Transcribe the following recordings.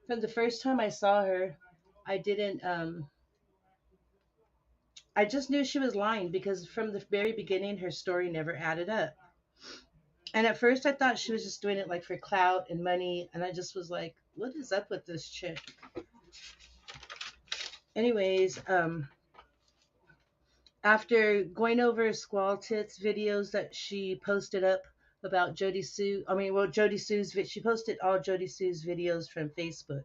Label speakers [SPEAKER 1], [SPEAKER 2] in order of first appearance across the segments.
[SPEAKER 1] From the first time I saw her, I didn't. I just knew she was lying because from the very beginning, her story never added up. And at first, I thought she was just doing it like for clout and money, and I just was like, "What is up with this chick?" Anyways, after going over Squall Tits videos that she posted up about Jody Sue, Jody Sue's, she posted all Jody Sue's videos from Facebook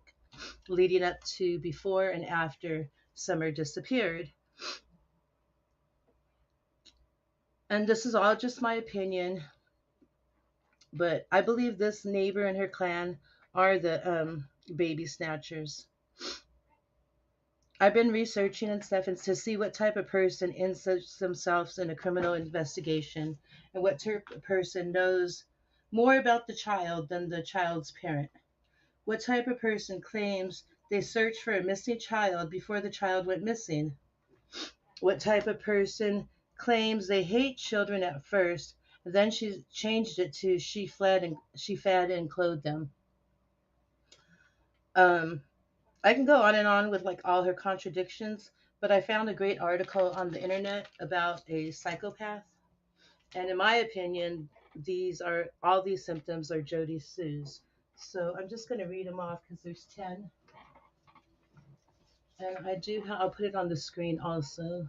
[SPEAKER 1] leading up to before and after Summer disappeared. And this is all just my opinion, but I believe this neighbor and her clan are the baby snatchers. I've been researching and stuff and to see what type of person inserts themselves in a criminal investigation and what type of person knows more about the child than the child's parent. What type of person claims they searched for a missing child before the child went missing? What type of person claims they hate children at first, and then she changed it to she fed and clothed them? Um, I can go on and on with like all her contradictions, but I found a great article on the internet about a psychopath. And in my opinion, all these symptoms are Jody Sue's. So I'm just going to read them off because there's 10. And I'll put it on the screen also.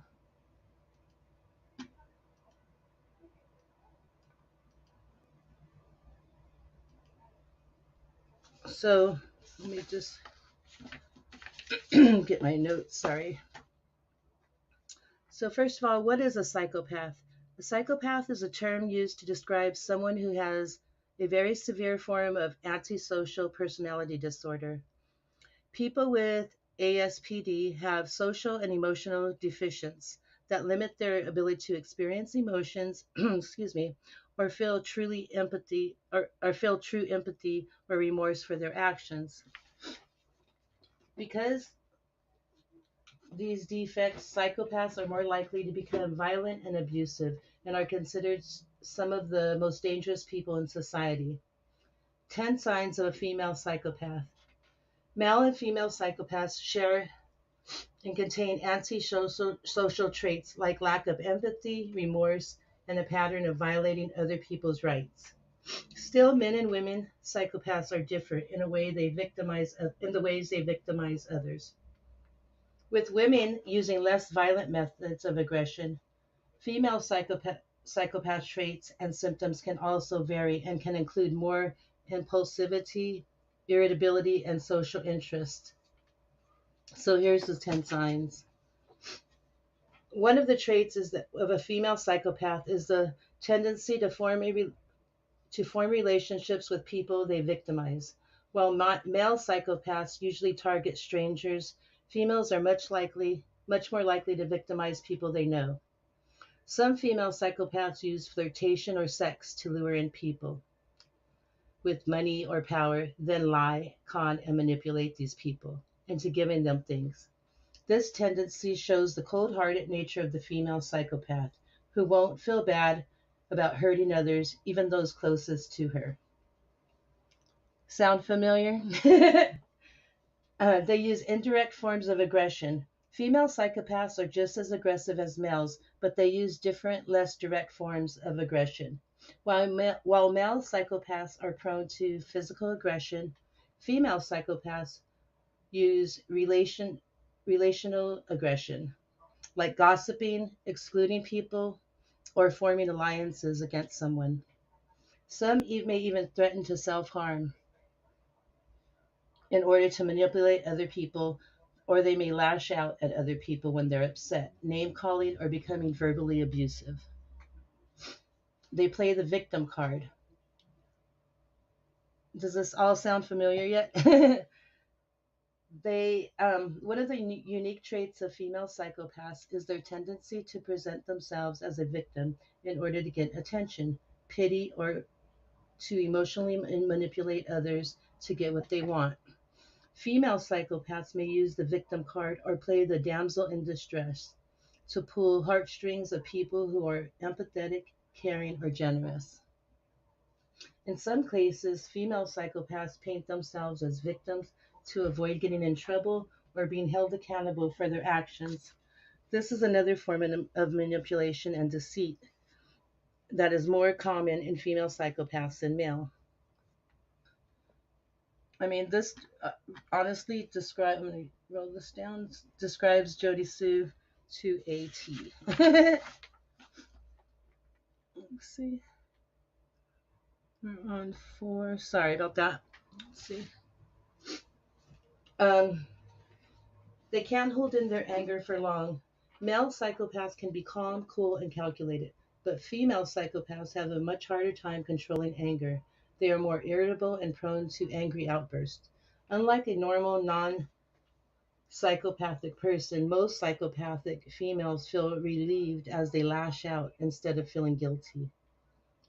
[SPEAKER 1] So let me just get my notes, sorry. So, first of all, what is a psychopath? A psychopath is a term used to describe someone who has a very severe form of antisocial personality disorder. People with ASPD have social and emotional deficiencies that limit their ability to experience emotions, excuse me, or feel true empathy or remorse for their actions. Because these defects, psychopaths are more likely to become violent and abusive and are considered some of the most dangerous people in society. 10 signs of a female psychopath. Male and female psychopaths share and contain antisocial traits like lack of empathy, remorse, and a pattern of violating other people's rights. Still, men and women psychopaths are different in the ways they victimize others. With women using less violent methods of aggression, female psychopath traits and symptoms can also vary and can include more impulsivity, irritability, and social interest. So here's the 10 signs. One of the traits of a female psychopath is the tendency to form relationships with people they victimize. While male psychopaths usually target strangers, females are much more likely to victimize people they know. Some female psychopaths use flirtation or sex to lure in people with money or power, then lie, con, and manipulate these people into giving them things. This tendency shows the cold hearted nature of the female psychopath, who won't feel bad about hurting others, even those closest to her. Sound familiar? They use indirect forms of aggression. Female psychopaths are just as aggressive as males, but they use different, less direct forms of aggression. While male psychopaths are prone to physical aggression, female psychopaths use relational aggression, like gossiping, excluding people, or forming alliances against someone. Some may even threaten to self harm in order to manipulate other people, or they may lash out at other people when they're upset, name calling, or becoming verbally abusive. They play the victim card. Does this all sound familiar yet? One of the unique traits of female psychopaths is their tendency to present themselves as a victim in order to get attention, pity, or to emotionally manipulate others to get what they want. Female psychopaths may use the victim card or play the damsel in distress to pull heartstrings of people who are empathetic, caring, or generous. In some cases, female psychopaths paint themselves as victims to avoid getting in trouble or being held accountable for their actions. This is another form of manipulation and deceit that is more common in female psychopaths than male. I mean, this honestly describe. I'm gonna roll this down. Describes Jody Sue to a T. Let's see. We're on four. Sorry about that. Let's see. Um, they can't hold in their anger for long. Male psychopaths can be calm, cool, and calculated, but female psychopaths have a much harder time controlling anger. They are more irritable and prone to angry outbursts. Unlike a normal non psychopathic person, most psychopathic females feel relieved as they lash out instead of feeling guilty.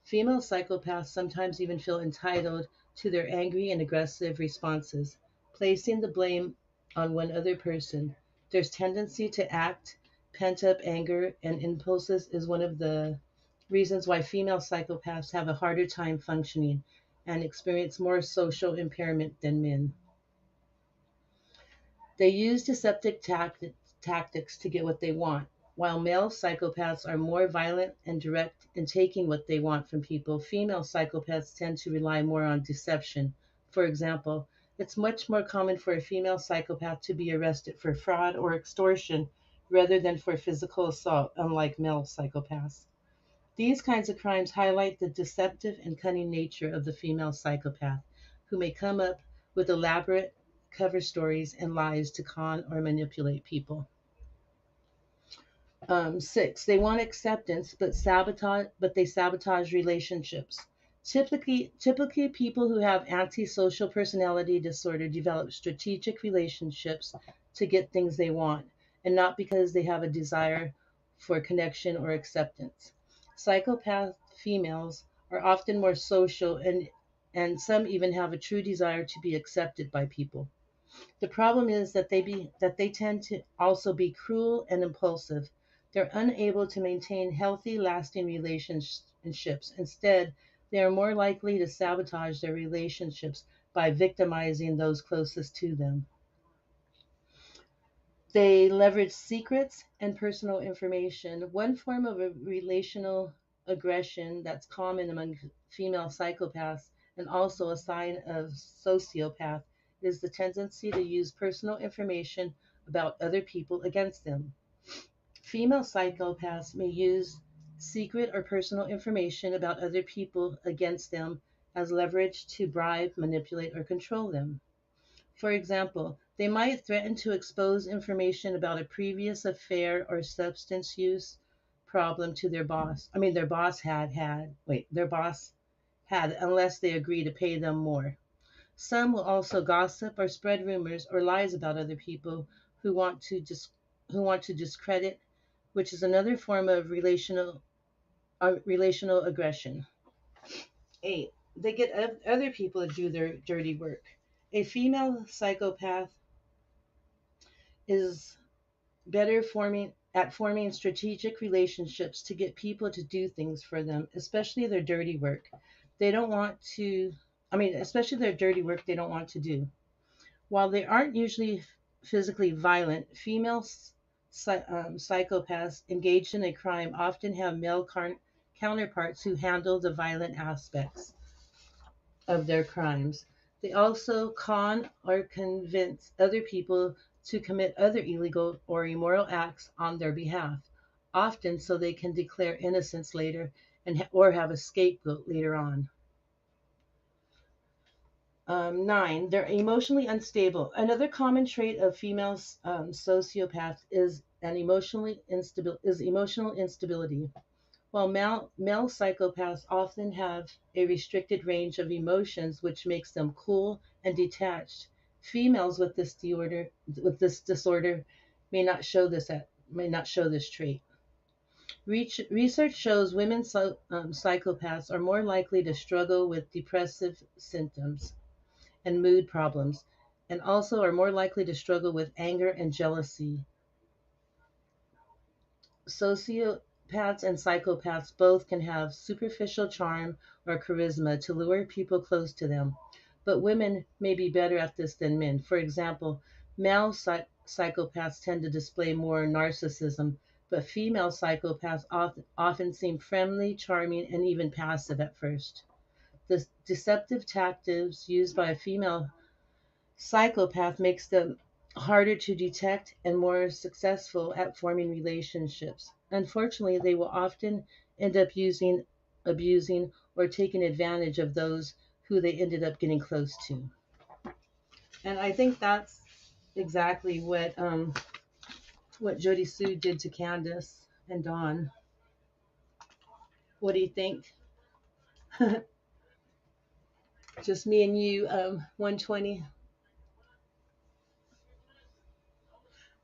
[SPEAKER 1] Female psychopaths sometimes even feel entitled to their angry and aggressive responses, placing the blame on one other person. Their tendency to act, pent up anger, and impulses is one of the reasons why female psychopaths have a harder time functioning and experience more social impairment than men. They use deceptive tactics to get what they want. While male psychopaths are more violent and direct in taking what they want from people, female psychopaths tend to rely more on deception. For example, it's much more common for a female psychopath to be arrested for fraud or extortion rather than for physical assault, unlike male psychopaths. These kinds of crimes highlight the deceptive and cunning nature of the female psychopath, who may come up with elaborate cover stories and lies to con or manipulate people. Six, they want acceptance, but they sabotage relationships. Typically, people who have antisocial personality disorder develop strategic relationships to get things they want, and not because they have a desire for connection or acceptance. Psychopath females are often more social, and some even have a true desire to be accepted by people. The problem is that they tend to also be cruel and impulsive. They're unable to maintain healthy, lasting relationships. Instead, they are more likely to sabotage their relationships by victimizing those closest to them. They leverage secrets and personal information. One form of a relational aggression that's common among female psychopaths and also a sign of sociopath is the tendency to use personal information about other people against them. Female psychopaths may use secret or personal information about other people against them as leverage to bribe, manipulate, or control them. For example, they might threaten to expose information about a previous affair or substance use problem to their boss. I mean, their boss had, unless they agree to pay them more. Some will also gossip or spread rumors or lies about other people who want to who want to discredit, which is another form of relational aggression. Eight, they get other people to do their dirty work. A female psychopath is better forming strategic relationships to get people to do things for them, especially their dirty work. They don't want to especially their dirty work they don't want to do. While they aren't usually physically violent, female psychopaths engaged in a crime often have male counterparts who handle the violent aspects of their crimes. They also con or convince other people to commit other illegal or immoral acts on their behalf, often so they can declare innocence later or have a scapegoat later on. Nine, they're emotionally unstable. Another common trait of female sociopaths is emotional instability. While male psychopaths often have a restricted range of emotions, which makes them cool and detached, females with this disorder may not show this trait. Research shows women psychopaths are more likely to struggle with depressive symptoms and mood problems, and also are more likely to struggle with anger and jealousy. Sociopaths Sociopaths and psychopaths both can have superficial charm or charisma to lure people close to them, but women may be better at this than men. For example, male psychopaths tend to display more narcissism, but female psychopaths often seem friendly, charming, and even passive at first. The deceptive tactics used by a female psychopath makes them harder to detect and more successful at forming relationships. Unfortunately, they will often end up abusing, or taking advantage of those who they ended up getting close to. And I think that's exactly what Jody Sue did to Candace and Dawn. What do you think? Just me and you, 120.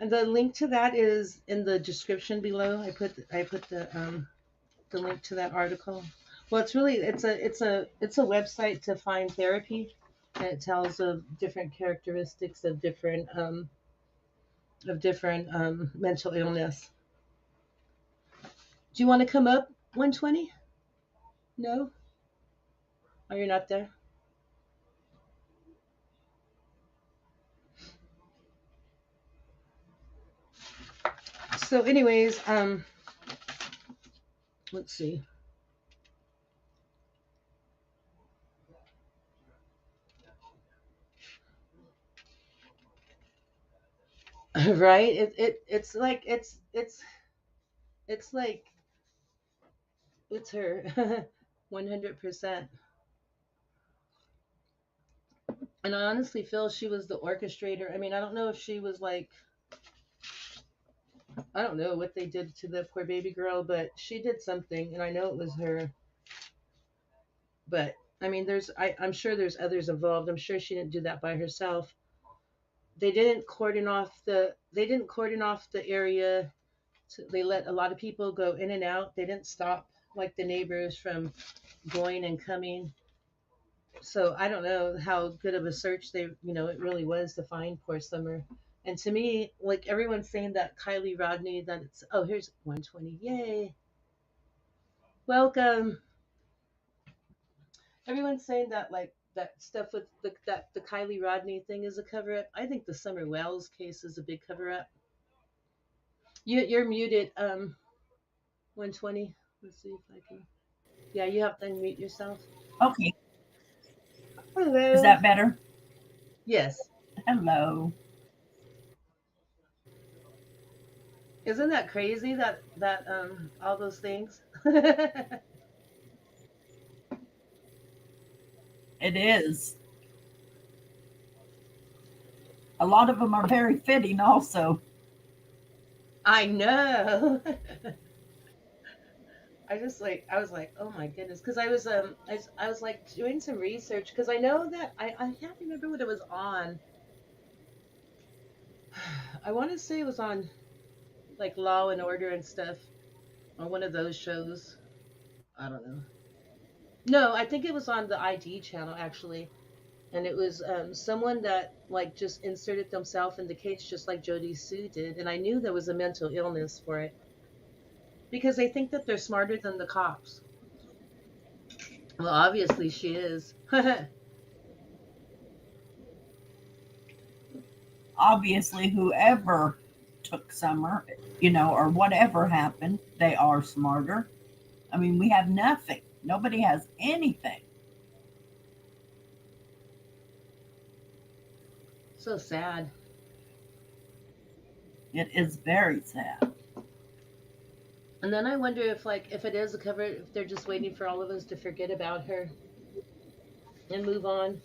[SPEAKER 1] And the link to that is in the description below. I put the link to that article. Well, it's a website to find therapy, and it tells of different characteristics of different mental illness. Do you want to come up, 120? No? Oh, you're not there. So, anyways, let's see. Right? It's like it's her, 100%. And I honestly feel she was the orchestrator. I mean, I don't know if she was like, I don't know what they did to the poor baby girl, but she did something, and I know it was her. But I mean, I'm sure there's others involved. I'm sure she didn't do that by herself. They didn't cordon off the area. They let a lot of people go in and out. They didn't stop like the neighbors from going and coming. So I don't know how good of a search it really was to find poor Summer. And to me, like everyone's saying that Kylie Rodney, that it's, oh, here's 120, yay, welcome. Everyone's saying that like that stuff with the Kylie Rodney thing is a cover up. I think the Summer Wells case is a big cover up. You're muted, 120. Let's see if I can. Yeah, you have to unmute yourself.
[SPEAKER 2] Okay. Is
[SPEAKER 1] Hello.
[SPEAKER 2] that better?
[SPEAKER 1] Yes.
[SPEAKER 2] Hello.
[SPEAKER 1] Isn't that crazy that all those things?
[SPEAKER 2] It is. A lot of them are very fitting, also.
[SPEAKER 1] I know. I was like, oh my goodness, because I was like doing some research because I know that I can't remember what it was on. I want to say it was on like Law and Order and stuff, on one of those shows. I don't know. No, I think it was on the ID channel actually, and it was someone that like just inserted themselves in the case just like Jody Sue did, and I knew there was a mental illness for it because they think that they're smarter than the cops. Well, obviously she is.
[SPEAKER 2] Obviously, whoever took Summer, or whatever happened, they are smarter. I mean, we have nothing. Nobody has anything.
[SPEAKER 1] So sad.
[SPEAKER 2] It is very sad.
[SPEAKER 1] And then I wonder if like if it is a cover, if they're just waiting for all of us to forget about her and move on.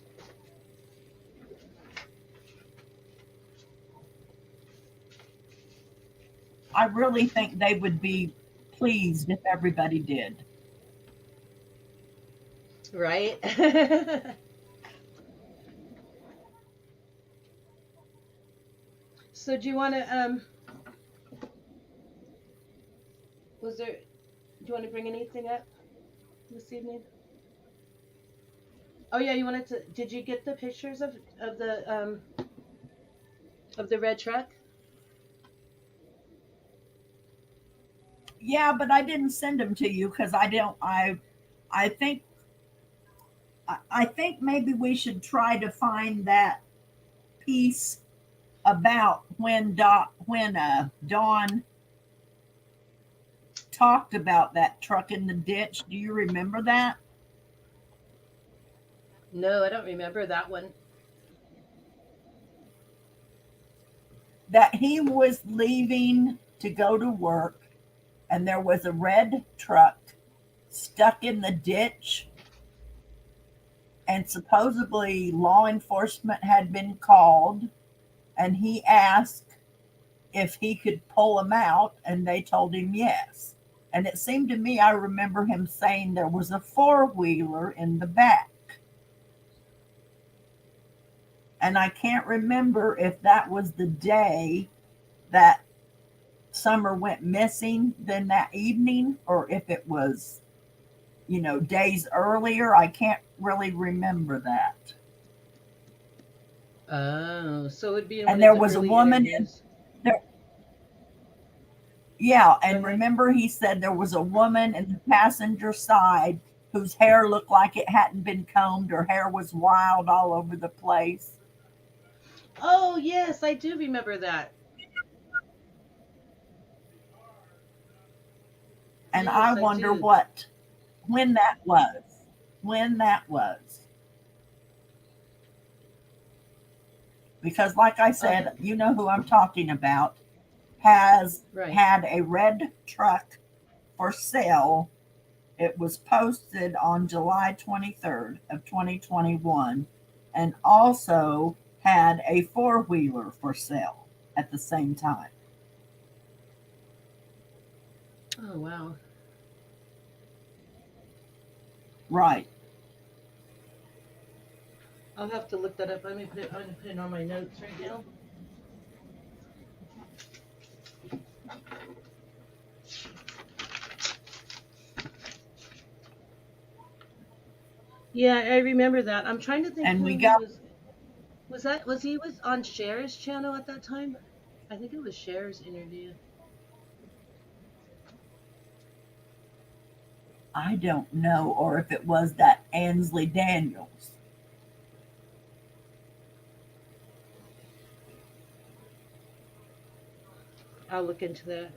[SPEAKER 2] I really think they would be pleased if everybody did.
[SPEAKER 1] Right? So do you want to was there do you want to bring anything up this evening? Oh yeah, you wanted to did you get the pictures of the red truck?
[SPEAKER 2] Yeah, but I didn't send them to you because I don't. I think I think maybe we should try to find that piece about when Dawn talked about that truck in the ditch. Do you remember that?
[SPEAKER 1] No, I don't remember that one.
[SPEAKER 2] That he was leaving to go to work, and there was a red truck stuck in the ditch, and supposedly law enforcement had been called, and he asked if he could pull him out, and they told him yes. And it seemed to me I remember him saying there was a four wheeler in the back. And I can't remember if that was the day that Summer went missing, then that evening, or if it was, days earlier. I can't really remember that.
[SPEAKER 1] Oh, so it would be in one
[SPEAKER 2] And
[SPEAKER 1] of
[SPEAKER 2] there
[SPEAKER 1] the
[SPEAKER 2] was a
[SPEAKER 1] early
[SPEAKER 2] woman in
[SPEAKER 1] interviews.
[SPEAKER 2] there. Yeah,
[SPEAKER 1] Go
[SPEAKER 2] and
[SPEAKER 1] ahead.
[SPEAKER 2] remember he said there was a woman in the passenger side whose hair looked like it hadn't been combed. Her hair was wild all over the place.
[SPEAKER 1] Oh, yes, I do remember that.
[SPEAKER 2] And I
[SPEAKER 1] Yes, I
[SPEAKER 2] wonder
[SPEAKER 1] do.
[SPEAKER 2] when that was. When that was. Because, like I
[SPEAKER 1] Uh,
[SPEAKER 2] said, you know who I'm talking about, has
[SPEAKER 1] right.
[SPEAKER 2] had a red truck for sale. It was posted on July 23rd of 2021 and also had a four-wheeler for sale at the same time.
[SPEAKER 1] Oh, wow.
[SPEAKER 2] Right.
[SPEAKER 1] I'll have to look that up. I'm gonna put it on my notes right now. Yeah, I remember that. I'm trying to think
[SPEAKER 2] And
[SPEAKER 1] who
[SPEAKER 2] we
[SPEAKER 1] he
[SPEAKER 2] got,
[SPEAKER 1] was. Was he was on Cher's channel at that time? I think it was Cher's interview.
[SPEAKER 2] I don't know, or if it was that Ansley Daniels.
[SPEAKER 1] I'll look into that.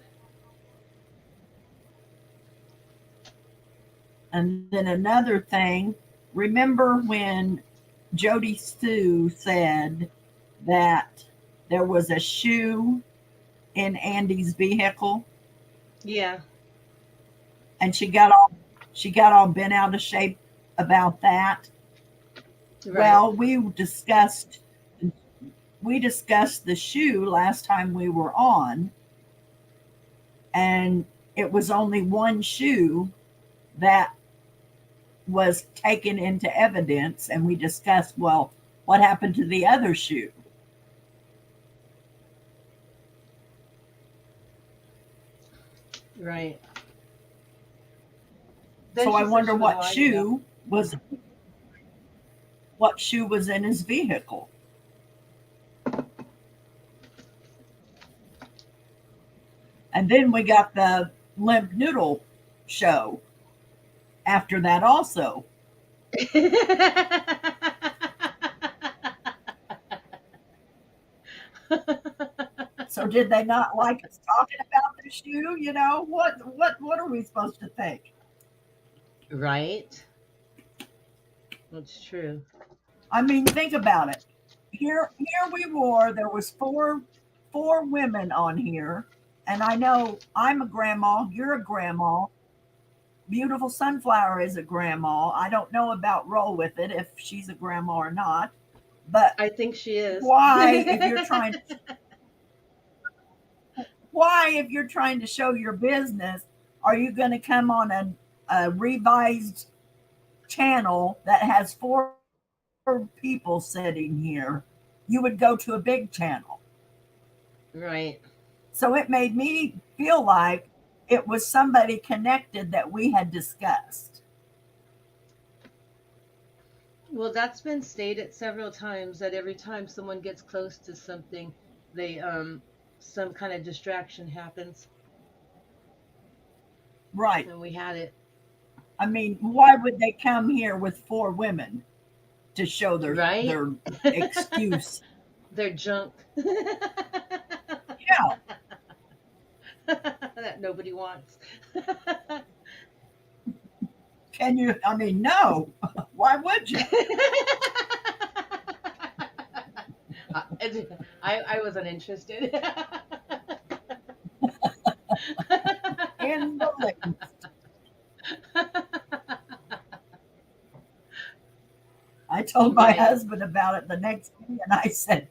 [SPEAKER 2] And then another thing, remember when Jody Sue said that there was a shoe in Andy's vehicle
[SPEAKER 1] Yeah,
[SPEAKER 2] and she got all bent out of shape about that?
[SPEAKER 1] right.
[SPEAKER 2] Well, we discussed the shoe last time we were on, and it was only one shoe that was taken into evidence, and we discussed, well, what happened to the other shoe?
[SPEAKER 1] Right. Then
[SPEAKER 2] So I
[SPEAKER 1] she said
[SPEAKER 2] wonder
[SPEAKER 1] she was lying about.
[SPEAKER 2] what shoe was in his vehicle. And then we got the limp noodle show after that also. So did they not like us talking about the shoe? What are we supposed to think?
[SPEAKER 1] Right. That's true.
[SPEAKER 2] I mean, think about it. Here we were. There was four women on here, and I know I'm a grandma. You're a grandma. Beautiful Sunflower is a grandma. I don't know about Roll With It if she's a grandma or not. But
[SPEAKER 1] I think she is.
[SPEAKER 2] why, if you're trying if you're trying to show your business, are you going to come on a revised channel that has four people sitting here? You would go to a big channel.
[SPEAKER 1] Right.
[SPEAKER 2] So it made me feel like it was somebody connected that we had discussed.
[SPEAKER 1] Well, that's been stated several times that every time someone gets close to something, they some kind of distraction happens.
[SPEAKER 2] Right.
[SPEAKER 1] and we had it.
[SPEAKER 2] I mean, why would they come here with four women to show
[SPEAKER 1] Right?
[SPEAKER 2] their excuse?
[SPEAKER 1] They're junk.
[SPEAKER 2] Yeah.
[SPEAKER 1] That nobody wants.
[SPEAKER 2] Can you? I mean, no. Why would you?
[SPEAKER 1] I wasn't interested.
[SPEAKER 2] In the lake. I told my
[SPEAKER 1] Right.
[SPEAKER 2] husband about it the next day, and I said,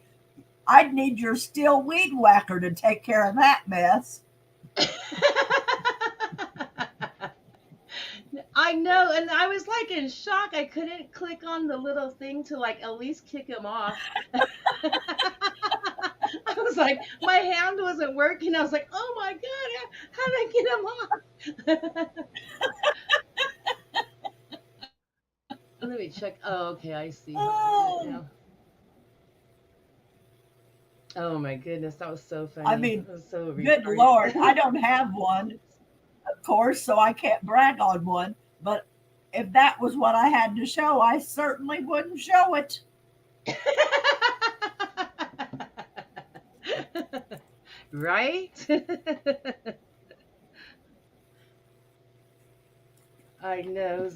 [SPEAKER 2] "I'd need your steel weed whacker to take care of that mess."
[SPEAKER 1] I know, and I was like in shock. I couldn't click on the little thing to like at least kick him off. I was like, my hand wasn't working. I was like, oh my god, how did I get him off? Let me check. Oh, okay, I see how to do it
[SPEAKER 2] Oh,
[SPEAKER 1] now. Oh my goodness, that was so
[SPEAKER 2] I
[SPEAKER 1] funny.
[SPEAKER 2] mean,
[SPEAKER 1] That was so
[SPEAKER 2] good
[SPEAKER 1] retarded.
[SPEAKER 2] Lord, I don't have one, of course, so I can't brag on one. But if that was what I had to show, I certainly wouldn't show it.
[SPEAKER 1] Right? I know.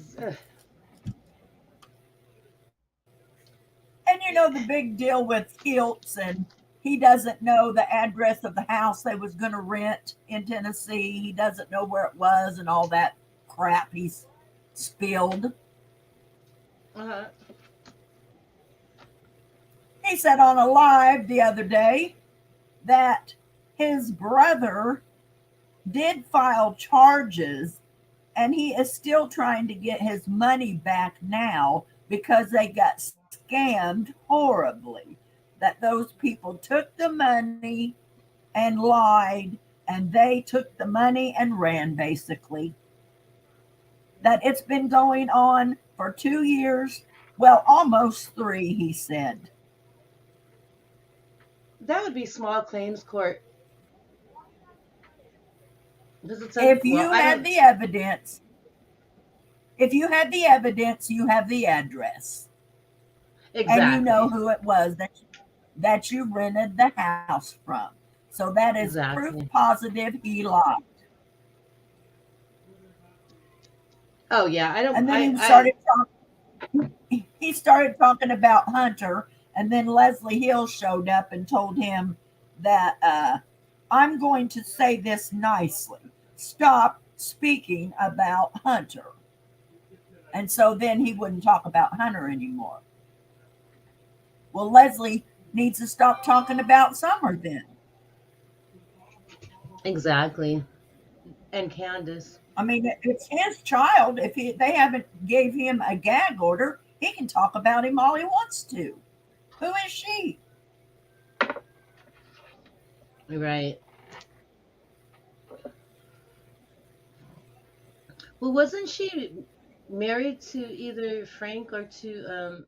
[SPEAKER 2] And you know the big deal with Hiltz, and he doesn't know the address of the house they was going to rent in Tennessee. He doesn't know where it was, and all that crap he's spilled.
[SPEAKER 1] Uh-huh.
[SPEAKER 2] He said on a live the other day that his brother did file charges, and he is still trying to get his money back now because they got scammed horribly. That those people took the money and lied, and they took the money and ran, basically. That it's been going on for 2 years, well, almost three, he said.
[SPEAKER 1] That would be small claims court because it's a
[SPEAKER 2] If
[SPEAKER 1] well.
[SPEAKER 2] you
[SPEAKER 1] I
[SPEAKER 2] had
[SPEAKER 1] don't
[SPEAKER 2] the evidence, if you had the evidence, you have the address, and you know
[SPEAKER 1] exactly,
[SPEAKER 2] who it was that you rented the house from. So that is proof
[SPEAKER 1] exactly.
[SPEAKER 2] positive he lied.
[SPEAKER 1] Oh yeah, I don't.
[SPEAKER 2] And then
[SPEAKER 1] I
[SPEAKER 2] he started talking about Hunter, and then Leslie Hill showed up and told him that I'm going to say this nicely. Stop speaking about Hunter. And so then he wouldn't talk about Hunter anymore. Well, Leslie needs to stop talking about Summer then.
[SPEAKER 1] exactly. And Candace.
[SPEAKER 2] I mean, it's his child. If they haven't gave him a gag order, he can talk about him all he wants to. Who is she?
[SPEAKER 1] Right. Well, wasn't she married to either Frank or to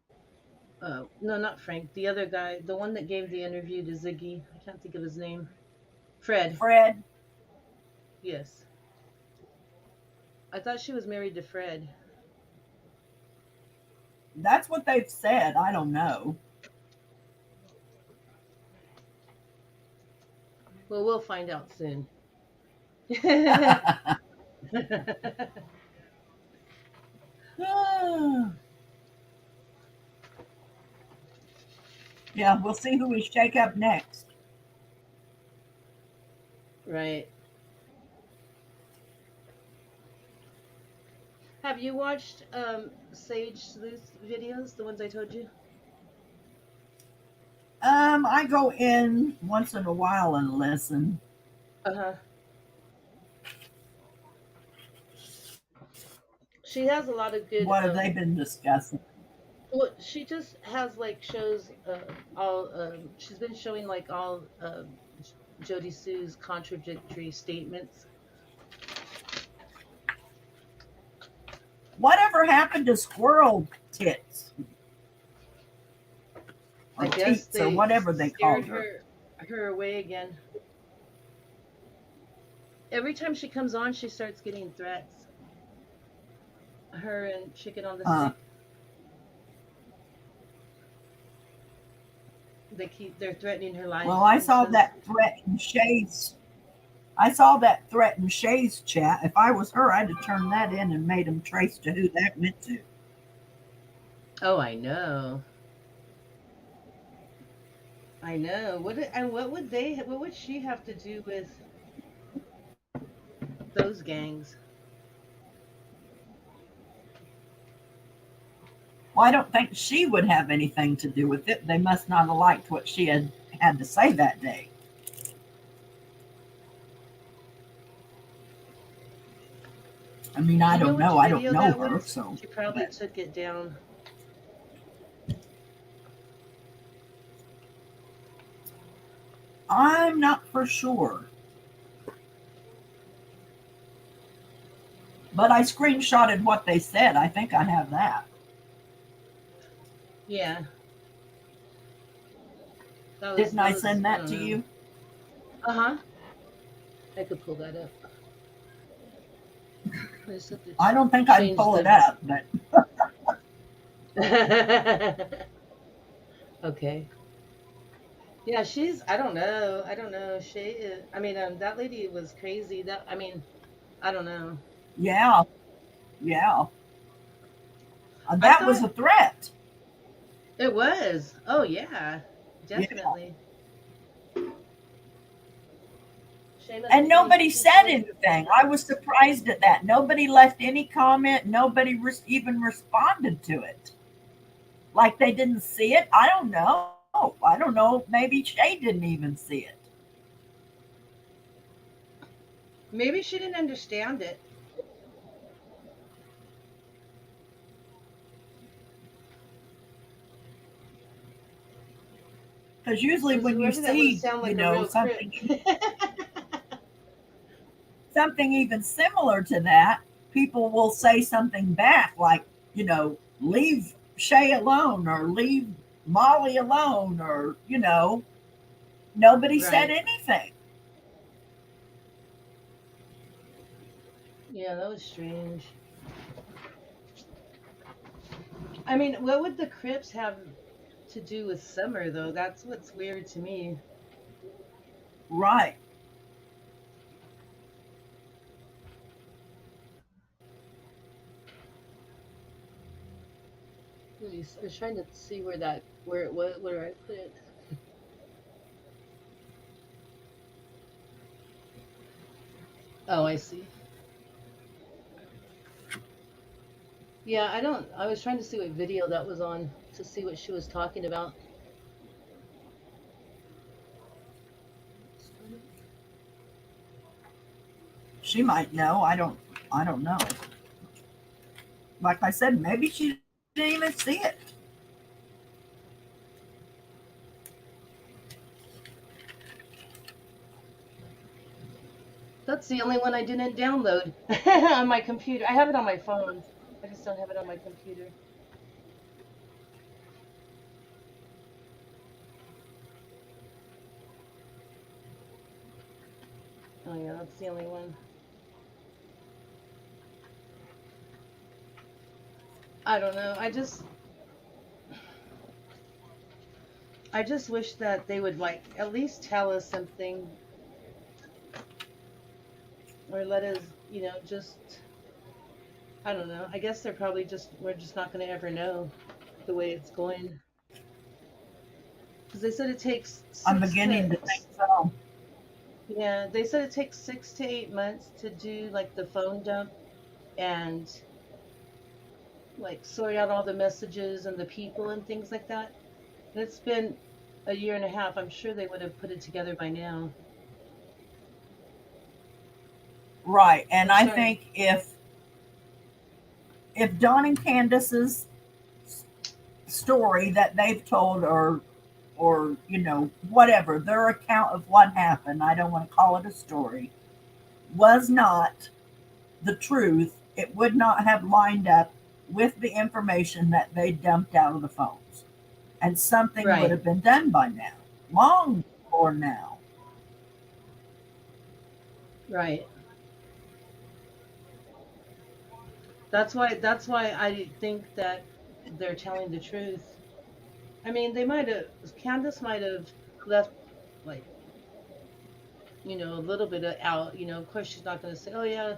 [SPEAKER 1] no, not Frank, the other guy, the one that gave the interview to Ziggy. I can't think of his name. Fred.
[SPEAKER 2] Fred?
[SPEAKER 1] Yes. I thought she was married to Fred.
[SPEAKER 2] That's what they've said. I don't know.
[SPEAKER 1] Well, we'll find out soon.
[SPEAKER 2] Yeah, we'll see who we shake up next.
[SPEAKER 1] Right. Have you watched Sage Sleuth videos, the ones I told you?
[SPEAKER 2] I go in once in a while and listen.
[SPEAKER 1] Uh-huh. She has a lot of good
[SPEAKER 2] What have they been discussing?
[SPEAKER 1] well, she just has like shows all she's been showing like all Jody Sue's contradictory statements.
[SPEAKER 2] Whatever happened to squirrel tits
[SPEAKER 1] I
[SPEAKER 2] or
[SPEAKER 1] guess
[SPEAKER 2] teats or
[SPEAKER 1] they
[SPEAKER 2] whatever they
[SPEAKER 1] scared
[SPEAKER 2] called her?
[SPEAKER 1] her away again. Every time she comes on, she starts getting threats. Her and Chicken on the
[SPEAKER 2] Uh,
[SPEAKER 1] Stick. They're threatening her life
[SPEAKER 2] well, I
[SPEAKER 1] and
[SPEAKER 2] saw
[SPEAKER 1] says,
[SPEAKER 2] that threat in Shay's. I saw that threat in Shay's chat. If I was her, I'd have turned that in and made them trace to who that went to.
[SPEAKER 1] "Oh, I know, I know. What would she have to do with those gangs?"
[SPEAKER 2] Well, I don't think she would have anything to do with it. They must not have liked what she had to say that day. I mean,
[SPEAKER 1] Do
[SPEAKER 2] I
[SPEAKER 1] you know
[SPEAKER 2] don't
[SPEAKER 1] which
[SPEAKER 2] know. I don't
[SPEAKER 1] video
[SPEAKER 2] know
[SPEAKER 1] that
[SPEAKER 2] her,
[SPEAKER 1] was?
[SPEAKER 2] so.
[SPEAKER 1] She probably
[SPEAKER 2] But
[SPEAKER 1] took it down.
[SPEAKER 2] I'm not for sure. But I screenshotted what they said. I think I have that.
[SPEAKER 1] Yeah,
[SPEAKER 2] Didn't
[SPEAKER 1] that
[SPEAKER 2] I
[SPEAKER 1] was
[SPEAKER 2] send
[SPEAKER 1] I
[SPEAKER 2] that
[SPEAKER 1] don't
[SPEAKER 2] to
[SPEAKER 1] know.
[SPEAKER 2] you?
[SPEAKER 1] Uh huh. I could pull that up. I just have to
[SPEAKER 2] I don't think I'd
[SPEAKER 1] change
[SPEAKER 2] pull it
[SPEAKER 1] the.
[SPEAKER 2] up, but
[SPEAKER 1] Okay. Yeah, she's. I don't know. I don't know. I mean, that lady was crazy. I mean, I don't know.
[SPEAKER 2] yeah, yeah.
[SPEAKER 1] I
[SPEAKER 2] That was
[SPEAKER 1] thought
[SPEAKER 2] a threat.
[SPEAKER 1] it was. Oh yeah,
[SPEAKER 2] Yeah.
[SPEAKER 1] definitely. Shay must
[SPEAKER 2] And
[SPEAKER 1] be getting
[SPEAKER 2] nobody
[SPEAKER 1] taken
[SPEAKER 2] said
[SPEAKER 1] seriously.
[SPEAKER 2] anything. I was surprised at that. Nobody left any comment. Nobody even responded to it. Like they didn't see it. I don't know. I don't know. Maybe Shay didn't even see it.
[SPEAKER 1] Maybe she didn't understand it.
[SPEAKER 2] Because usually
[SPEAKER 1] Because
[SPEAKER 2] when you
[SPEAKER 1] whoever that was
[SPEAKER 2] see,
[SPEAKER 1] sound like a real crip.
[SPEAKER 2] something even similar to that, people will say something back like, leave Shay alone or leave Molly alone or, nobody said
[SPEAKER 1] Right.
[SPEAKER 2] anything.
[SPEAKER 1] Yeah, that was strange. I mean, what would the Crips have to do with Summer, though? That's what's weird to me.
[SPEAKER 2] Right.
[SPEAKER 1] I was trying to see where it was, where I put it. Oh, I see. Yeah, I was trying to see what video that was on to see what she was talking about.
[SPEAKER 2] She might know. I don't know. Like I said, maybe she didn't even see it.
[SPEAKER 1] That's the only one I didn't download on my computer. I have it on my phone. I just don't have it on my computer. Oh yeah, that's the only one. I don't know. I just wish that they would like at least tell us something or let us, just I don't know. I guess we're just not going to ever know the way it's going because they said it takes
[SPEAKER 2] I'm
[SPEAKER 1] six to
[SPEAKER 2] beginning to think so.
[SPEAKER 1] yeah, they said it takes 6 to 8 months to do like the phone dump and like sort out all the messages and the people and things like that. And it's been a year and a half. I'm sure they would have put it together by now.
[SPEAKER 2] Right. And
[SPEAKER 1] I'm
[SPEAKER 2] I
[SPEAKER 1] starting.
[SPEAKER 2] think if Don and Candace's story that they've told or whatever their account of what happened, I don't want to call it a story, was not the truth, it would not have lined up with the information that they dumped out of the phones, and something would
[SPEAKER 1] Right,
[SPEAKER 2] have been done by now, long before now.
[SPEAKER 1] right. That's why I think that they're telling the truth. I mean, they might have Candace might have left like, a little bit of out, of course she's not going to say, "Oh yeah,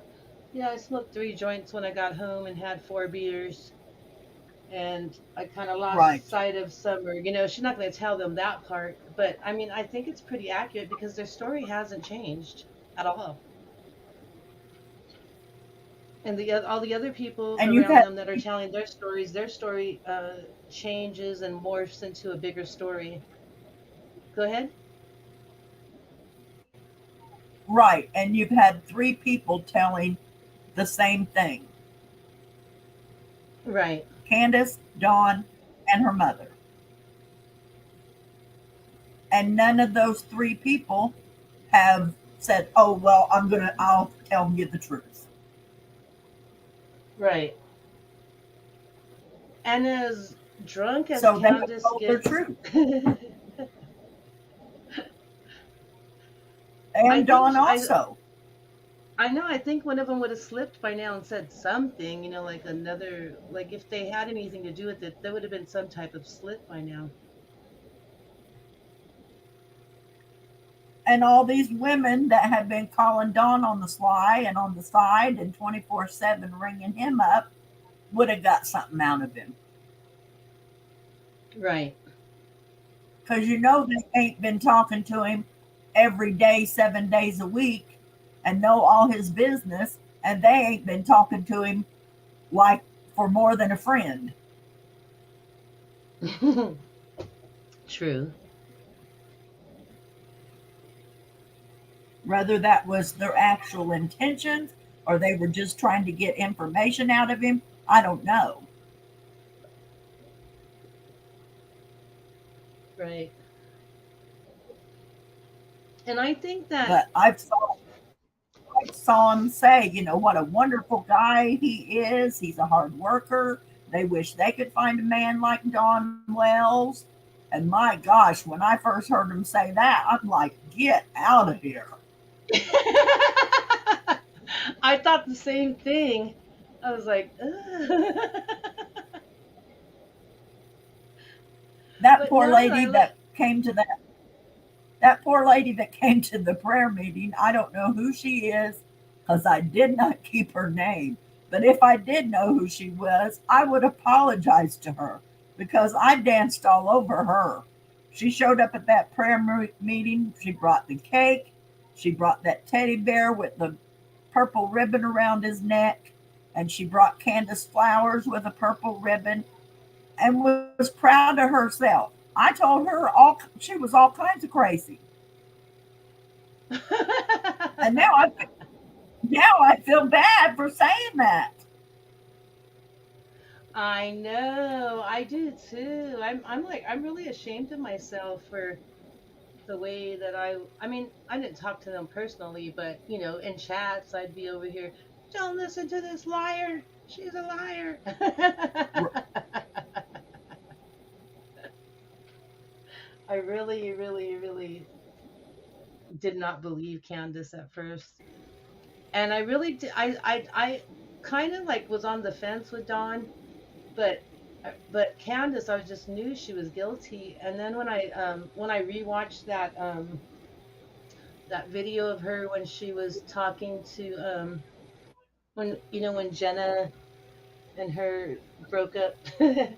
[SPEAKER 1] yeah, I smoked 3 joints when I got home and had 4 beers and I kind of lost
[SPEAKER 2] Right.
[SPEAKER 1] sight of summer." She's not going to tell them that part, but I mean, I think it's pretty accurate because their story hasn't changed at all. And all the other people
[SPEAKER 2] And you've
[SPEAKER 1] around
[SPEAKER 2] had,
[SPEAKER 1] them that are telling their story changes and morphs into a bigger story. Go ahead.
[SPEAKER 2] right, and you've had three people telling the same thing:
[SPEAKER 1] Right.
[SPEAKER 2] Candace, Dawn, and her mother. And none of those three people have said, "Oh, well, I'll tell you the truth."
[SPEAKER 1] Right. And as drunk as
[SPEAKER 2] So they have
[SPEAKER 1] Candace
[SPEAKER 2] told their
[SPEAKER 1] gets,
[SPEAKER 2] truth.
[SPEAKER 1] I
[SPEAKER 2] And
[SPEAKER 1] think
[SPEAKER 2] Dawn also.
[SPEAKER 1] I know. I think one of them would have slipped by now and said something. Like another, like if they had anything to do with it, there would have been some type of slip by now.
[SPEAKER 2] And all these women that had been calling Dawn on the sly and on the side and 24/7 ringing him up would have got something out of him.
[SPEAKER 1] Right.
[SPEAKER 2] Because they ain't been talking to him every day, 7 days a week, and know all his business, and they ain't been talking to him like for more than a friend.
[SPEAKER 1] True.
[SPEAKER 2] Whether that was their actual intentions or they were just trying to get information out of him, I don't know.
[SPEAKER 1] Right. And I think that
[SPEAKER 2] But I saw him say, what a wonderful guy he is. He's a hard worker. They wish they could find a man like Don Wells. And my gosh, when I first heard him say that, I'm like, get out of here.
[SPEAKER 1] I thought the same thing. I was like, "Ugh."
[SPEAKER 2] That
[SPEAKER 1] But
[SPEAKER 2] poor
[SPEAKER 1] no, I
[SPEAKER 2] lady
[SPEAKER 1] like.
[SPEAKER 2] that poor lady that came to the prayer meeting, I don't know who she is because I did not keep her name. But if I did know who she was, I would apologize to her because I danced all over her. She showed up at that prayer meeting. She brought the cake. She brought that teddy bear with the purple ribbon around his neck. And she brought Candace flowers with a purple ribbon and was proud of herself. I told her all she was all kinds of crazy. And now I feel bad for saying that.
[SPEAKER 1] I know, I do too. I'm really ashamed of myself for the way that I mean, I didn't talk to them personally, but in chats I'd be over here, "Don't listen to this liar. She's a liar." I really, really, really did not believe Candace at first. And I really did, I kind of like was on the fence with Dawn, but Candace, I just knew she was guilty. And then when I rewatched that video of her when she was talking to when Jenna and her broke up and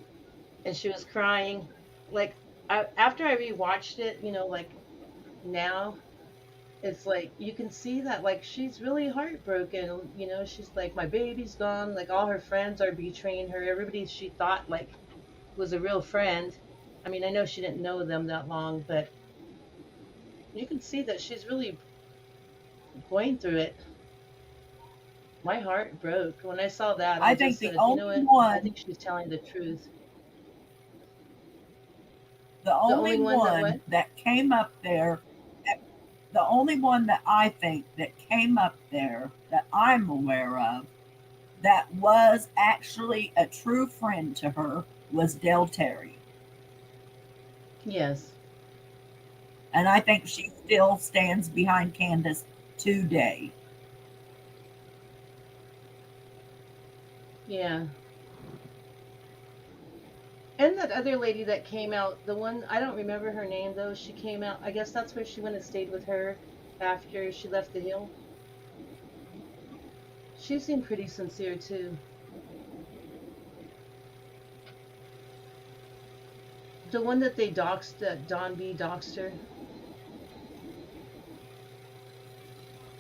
[SPEAKER 1] she was crying, like after I rewatched it, like now it's like you can see that like she's really heartbroken. She's like, my baby's gone, like all her friends are betraying her, everybody she thought like was a real friend. I mean, I know she didn't know them that long, but you can see that she's really going through it. My heart broke when I saw that. I
[SPEAKER 2] I
[SPEAKER 1] just
[SPEAKER 2] think the
[SPEAKER 1] said, you know
[SPEAKER 2] only
[SPEAKER 1] what, I
[SPEAKER 2] one
[SPEAKER 1] think she's telling the truth.
[SPEAKER 2] the
[SPEAKER 1] The
[SPEAKER 2] only
[SPEAKER 1] only one that
[SPEAKER 2] one
[SPEAKER 1] what?
[SPEAKER 2] that came up there the only one that I think that came up there that I'm aware of that was actually a true friend to her was Del Terry.
[SPEAKER 1] Yes.
[SPEAKER 2] And I think she still stands behind Candace today.
[SPEAKER 1] Yeah. And that other lady that came out, the one, I don't remember her name though, she came out, I guess that's where she went and stayed with her after she left the hill. She seemed pretty sincere too. The one that they doxed, that Don B doxed her.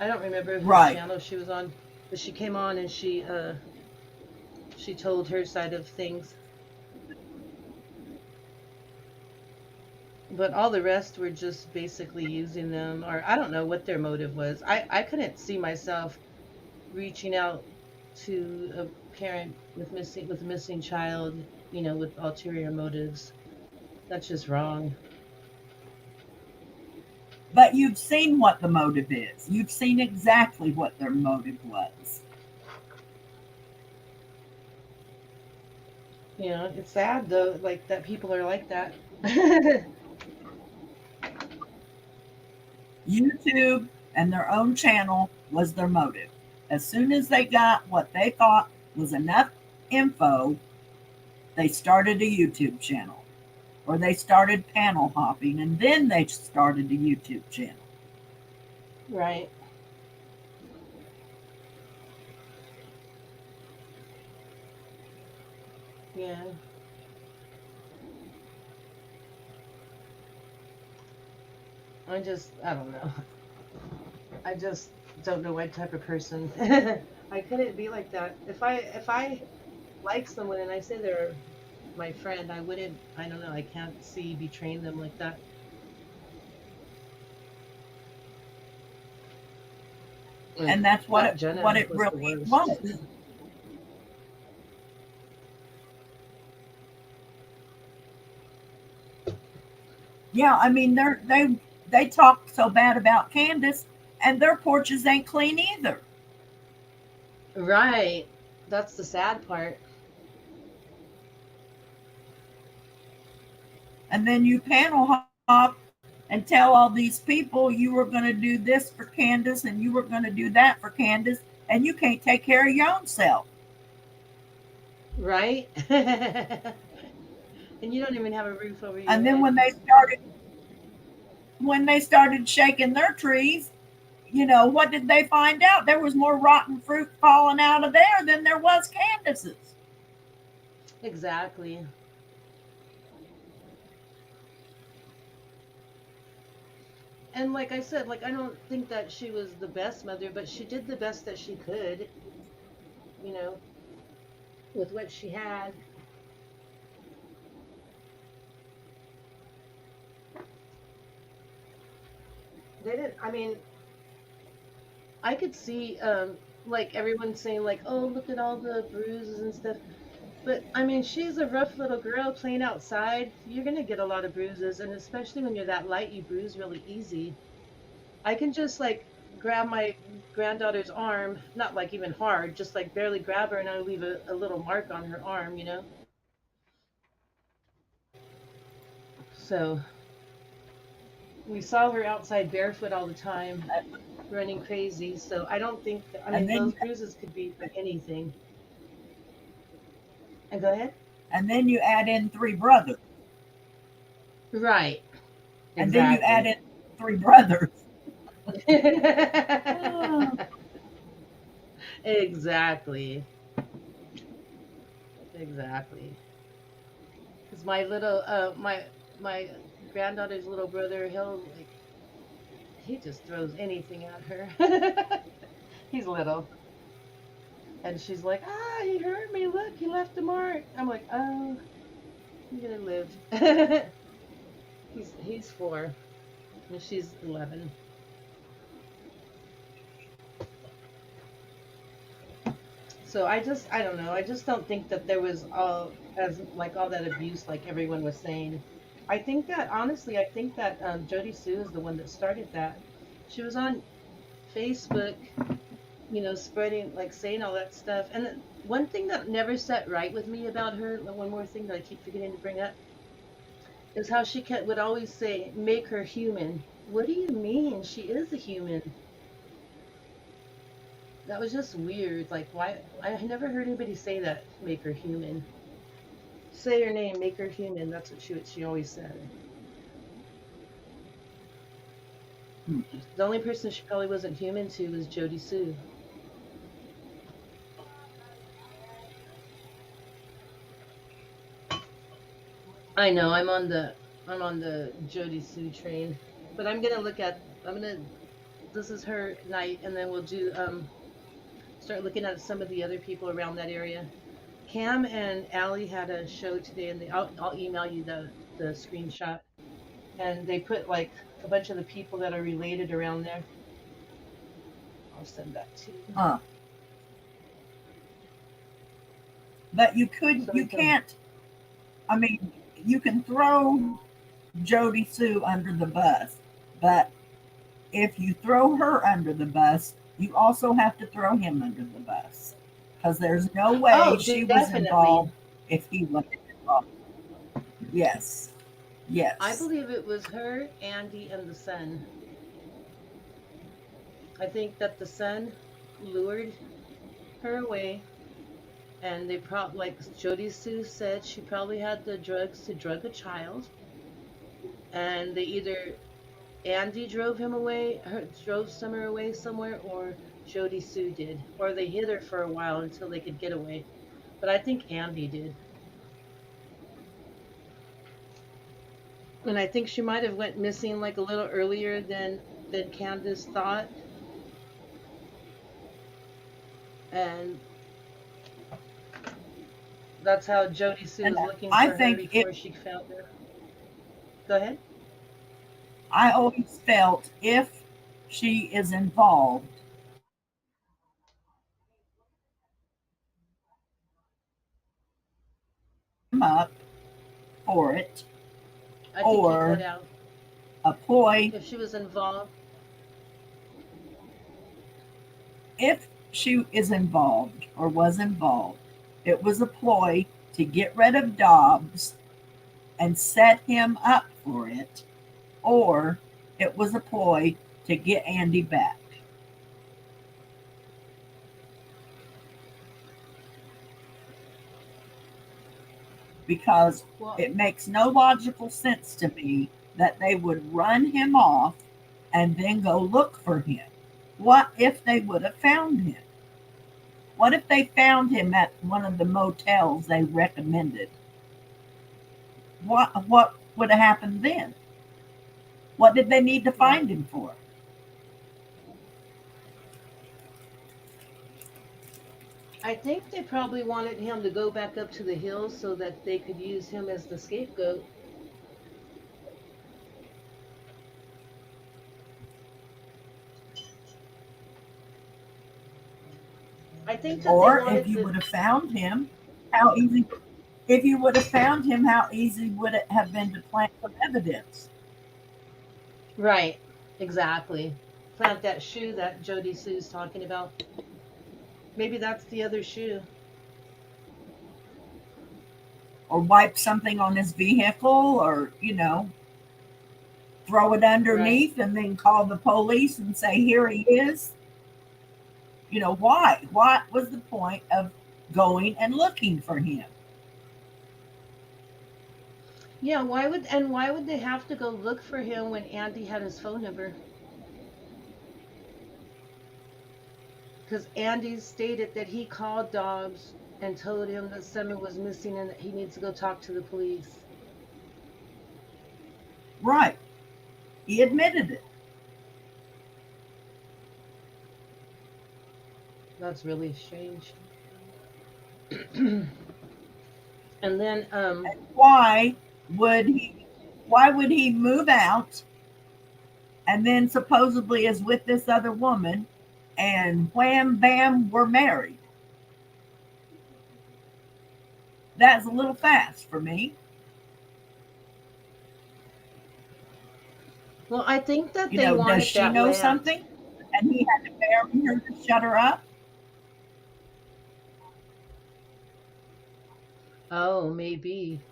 [SPEAKER 1] I don't remember whose
[SPEAKER 2] Right.
[SPEAKER 1] channel she was on, but she came on and she told her side of things. But all the rest were just basically using them, or I don't know what their motive was. I couldn't see myself reaching out to a parent with a missing child, with ulterior motives. That's just wrong.
[SPEAKER 2] But you've seen what the motive is. You've seen exactly what their motive was.
[SPEAKER 1] It's sad though, like that people are like that.
[SPEAKER 2] YouTube and their own channel was their motive. As soon as they got what they thought was enough info, they started a YouTube channel or they started panel hopping and then they started a YouTube channel.
[SPEAKER 1] Right. Yeah. I don't know. I just don't know what type of person. I couldn't be like that. If I like someone and I say they're my friend, I wouldn't. I don't know. I can't see betraying them like that. Ugh,
[SPEAKER 2] And that's
[SPEAKER 1] that
[SPEAKER 2] what
[SPEAKER 1] Jenna
[SPEAKER 2] it
[SPEAKER 1] was the
[SPEAKER 2] really
[SPEAKER 1] worst.
[SPEAKER 2] was. Yeah, I mean they talk so bad about Candace and their porches ain't clean either.
[SPEAKER 1] Right. That's the sad part.
[SPEAKER 2] And then you panel hop and tell all these people you were going to do this for Candace and you were going to do that for Candace, and you can't take care of your own self.
[SPEAKER 1] Right. And you don't even have a roof over your
[SPEAKER 2] And then
[SPEAKER 1] head.
[SPEAKER 2] when they started shaking their trees, what did they find out? There was more rotten fruit falling out of there than there was Candace's.
[SPEAKER 1] Exactly. And like I said, like I don't think that she was the best mother, but she did the best that she could, you know, with what she had. They didn't. I mean, I could see like everyone saying like, "Oh, look at all the bruises and stuff." But I mean, she's a rough little girl playing outside. You're gonna get a lot of bruises, and especially when you're that light, you bruise really easy. I can just like grab my granddaughter's arm, not like even hard, just like barely grab her, and I leave a little mark on her arm. So we saw her outside barefoot all the time, running crazy. So I don't think, I
[SPEAKER 2] And
[SPEAKER 1] mean,
[SPEAKER 2] then
[SPEAKER 1] those bruises could be for anything. And go ahead.
[SPEAKER 2] and then you add in three brothers.
[SPEAKER 1] Right.
[SPEAKER 2] And then you add
[SPEAKER 1] Exactly.
[SPEAKER 2] in three brothers. Oh,
[SPEAKER 1] Exactly. Exactly. Because my granddaughter's little brother, he just throws anything at her. He's little, and she's like, ah, he hurt me. Look, he left a mark. I'm like, oh, you're gonna live. He's 4, and she's 11. So I don't know. I just don't think that there was all that abuse like everyone was saying. I think that honestly, I think that Jody Sue is the one that started that. She was on Facebook, spreading like saying all that stuff. And then one thing that never set right with me about her, one more thing that I keep forgetting to bring up, is how would always say, "Make her human." What do you mean? She is a human. That was just weird. Like, why? I never heard anybody say that. Make her human. Say her name. Make her human. That's what she always said. The only person she probably wasn't human to was Jody Sue. I know. I'm on the Jody Sue train, but I'm gonna look at. I'm gonna. This is her night, and then we'll do start looking at some of the other people around that area. Cam and Allie had a show today, and I'll email you the screenshot. And they put like a bunch of the people that are related around there. I'll send that to you.
[SPEAKER 2] Huh. But
[SPEAKER 1] So we
[SPEAKER 2] you
[SPEAKER 1] can.
[SPEAKER 2] can't, I mean, you can throw Jody Sue under the bus, but if you throw her under the bus, you also have to throw him under the bus because there's no way
[SPEAKER 1] Oh,
[SPEAKER 2] she was
[SPEAKER 1] definitely.
[SPEAKER 2] involved if he wasn't involved. Yes,
[SPEAKER 1] I
[SPEAKER 2] yes.
[SPEAKER 1] believe it was her, Andy, and the son. I think that the son lured her away, and they probably, like Jody Sue said, she probably had the drugs to drug a child, and they either Andy drove him away, drove Summer away somewhere, or Jody Sue did, or they hid her for a while until they could get away. But I think Andy did, and I think she might have went missing like a little earlier than Candace thought, and that's how Jody Sue
[SPEAKER 2] And
[SPEAKER 1] was looking
[SPEAKER 2] I
[SPEAKER 1] for her
[SPEAKER 2] think if
[SPEAKER 1] before she found her. Go ahead.
[SPEAKER 2] I always felt if she is involved, come up for it
[SPEAKER 1] I think you cut
[SPEAKER 2] or
[SPEAKER 1] out.
[SPEAKER 2] a ploy.
[SPEAKER 1] If she was involved,
[SPEAKER 2] If she is involved or was involved, it was a ploy to get rid of Dobbs and set him up for it, or it was a ploy to get Andy back. Because
[SPEAKER 1] well,
[SPEAKER 2] it makes no logical sense to me that they would run him off and then go look for him. What if they would have found him? What if they found him at one of the motels they recommended? What would have happened then? What did they need to
[SPEAKER 1] right.
[SPEAKER 2] find him for?
[SPEAKER 1] I think they probably wanted him to go back up to the hills so that they could use him as the scapegoat. I think that they
[SPEAKER 2] Or if
[SPEAKER 1] wanted
[SPEAKER 2] you
[SPEAKER 1] to.
[SPEAKER 2] would have found him, how easy if you would have found him, how easy would it have been to plant some evidence?
[SPEAKER 1] Right, exactly. Plant that shoe that Jody Sue's talking about. Maybe that's the other shoe.
[SPEAKER 2] Or wipe something on his vehicle or, throw it
[SPEAKER 1] Right.
[SPEAKER 2] underneath and then call the police and say, here he is. Why? What was the point of going and looking for him?
[SPEAKER 1] Yeah, why would they have to go look for him when Andy had his phone number? Because Andy stated that he called Dobbs and told him that Summer was missing and that he needs to go talk to the police.
[SPEAKER 2] Right. He admitted it.
[SPEAKER 1] That's really strange. And then
[SPEAKER 2] And would he why would he move out and then supposedly is with this other woman and wham bam we're married? That's a little fast for me.
[SPEAKER 1] well, I think that they
[SPEAKER 2] Does
[SPEAKER 1] wanted
[SPEAKER 2] she
[SPEAKER 1] that
[SPEAKER 2] know
[SPEAKER 1] land.
[SPEAKER 2] something? And he had to marry her to shut her up?
[SPEAKER 1] Oh, maybe.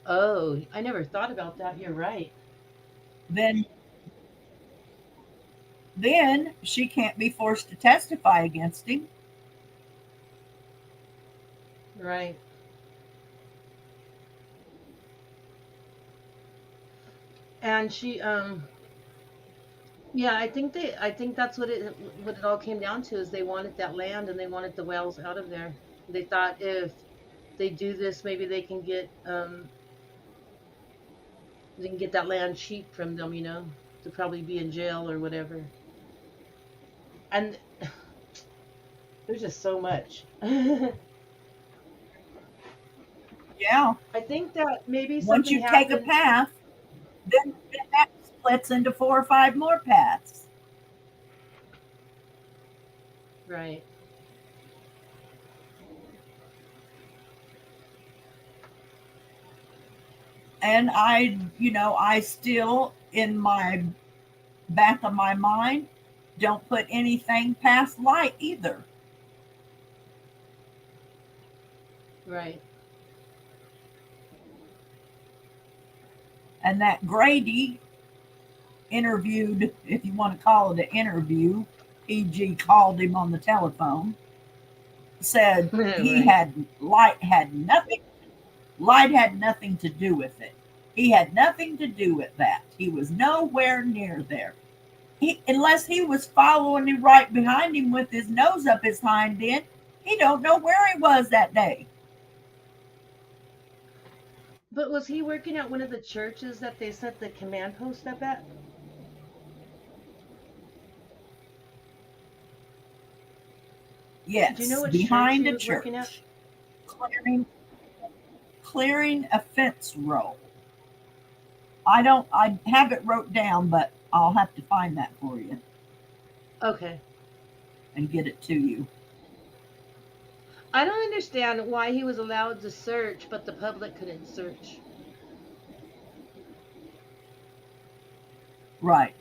[SPEAKER 1] Oh, I never thought about that. You're right.
[SPEAKER 2] Then then she can't be forced to testify against him.
[SPEAKER 1] Right. And she yeah, I think that's what it all came down to is they wanted that land and they wanted the whales out of there. They thought if they do this, maybe they can get that land cheap from them, to probably be in jail or whatever. And there's just so much. I
[SPEAKER 2] Yeah.
[SPEAKER 1] think that maybe
[SPEAKER 2] Once
[SPEAKER 1] something
[SPEAKER 2] you take a
[SPEAKER 1] happened.
[SPEAKER 2] path, then that splits into 4 or 5 more paths.
[SPEAKER 1] Right.
[SPEAKER 2] And I still, in my back of my mind, don't put anything past light either.
[SPEAKER 1] Right.
[SPEAKER 2] And that Grady interviewed, if you want to call it an interview, PG called him on the telephone, said he
[SPEAKER 1] Right.
[SPEAKER 2] had light had nothing to do with it. He had nothing to do with that. He was nowhere near there. Unless he was following him right behind him with his nose up his hind end, he don't know where he was that day.
[SPEAKER 1] But was he working at one of the churches that they sent the command post up at? Do you know
[SPEAKER 2] Yes,
[SPEAKER 1] which church
[SPEAKER 2] behind
[SPEAKER 1] he
[SPEAKER 2] a
[SPEAKER 1] was working at?
[SPEAKER 2] church, clearing clearing a fence row. I have it wrote down, but I'll have to find that for you
[SPEAKER 1] Okay.
[SPEAKER 2] and get it to you.
[SPEAKER 1] I don't understand why he was allowed to search, but the public couldn't search.
[SPEAKER 2] Right.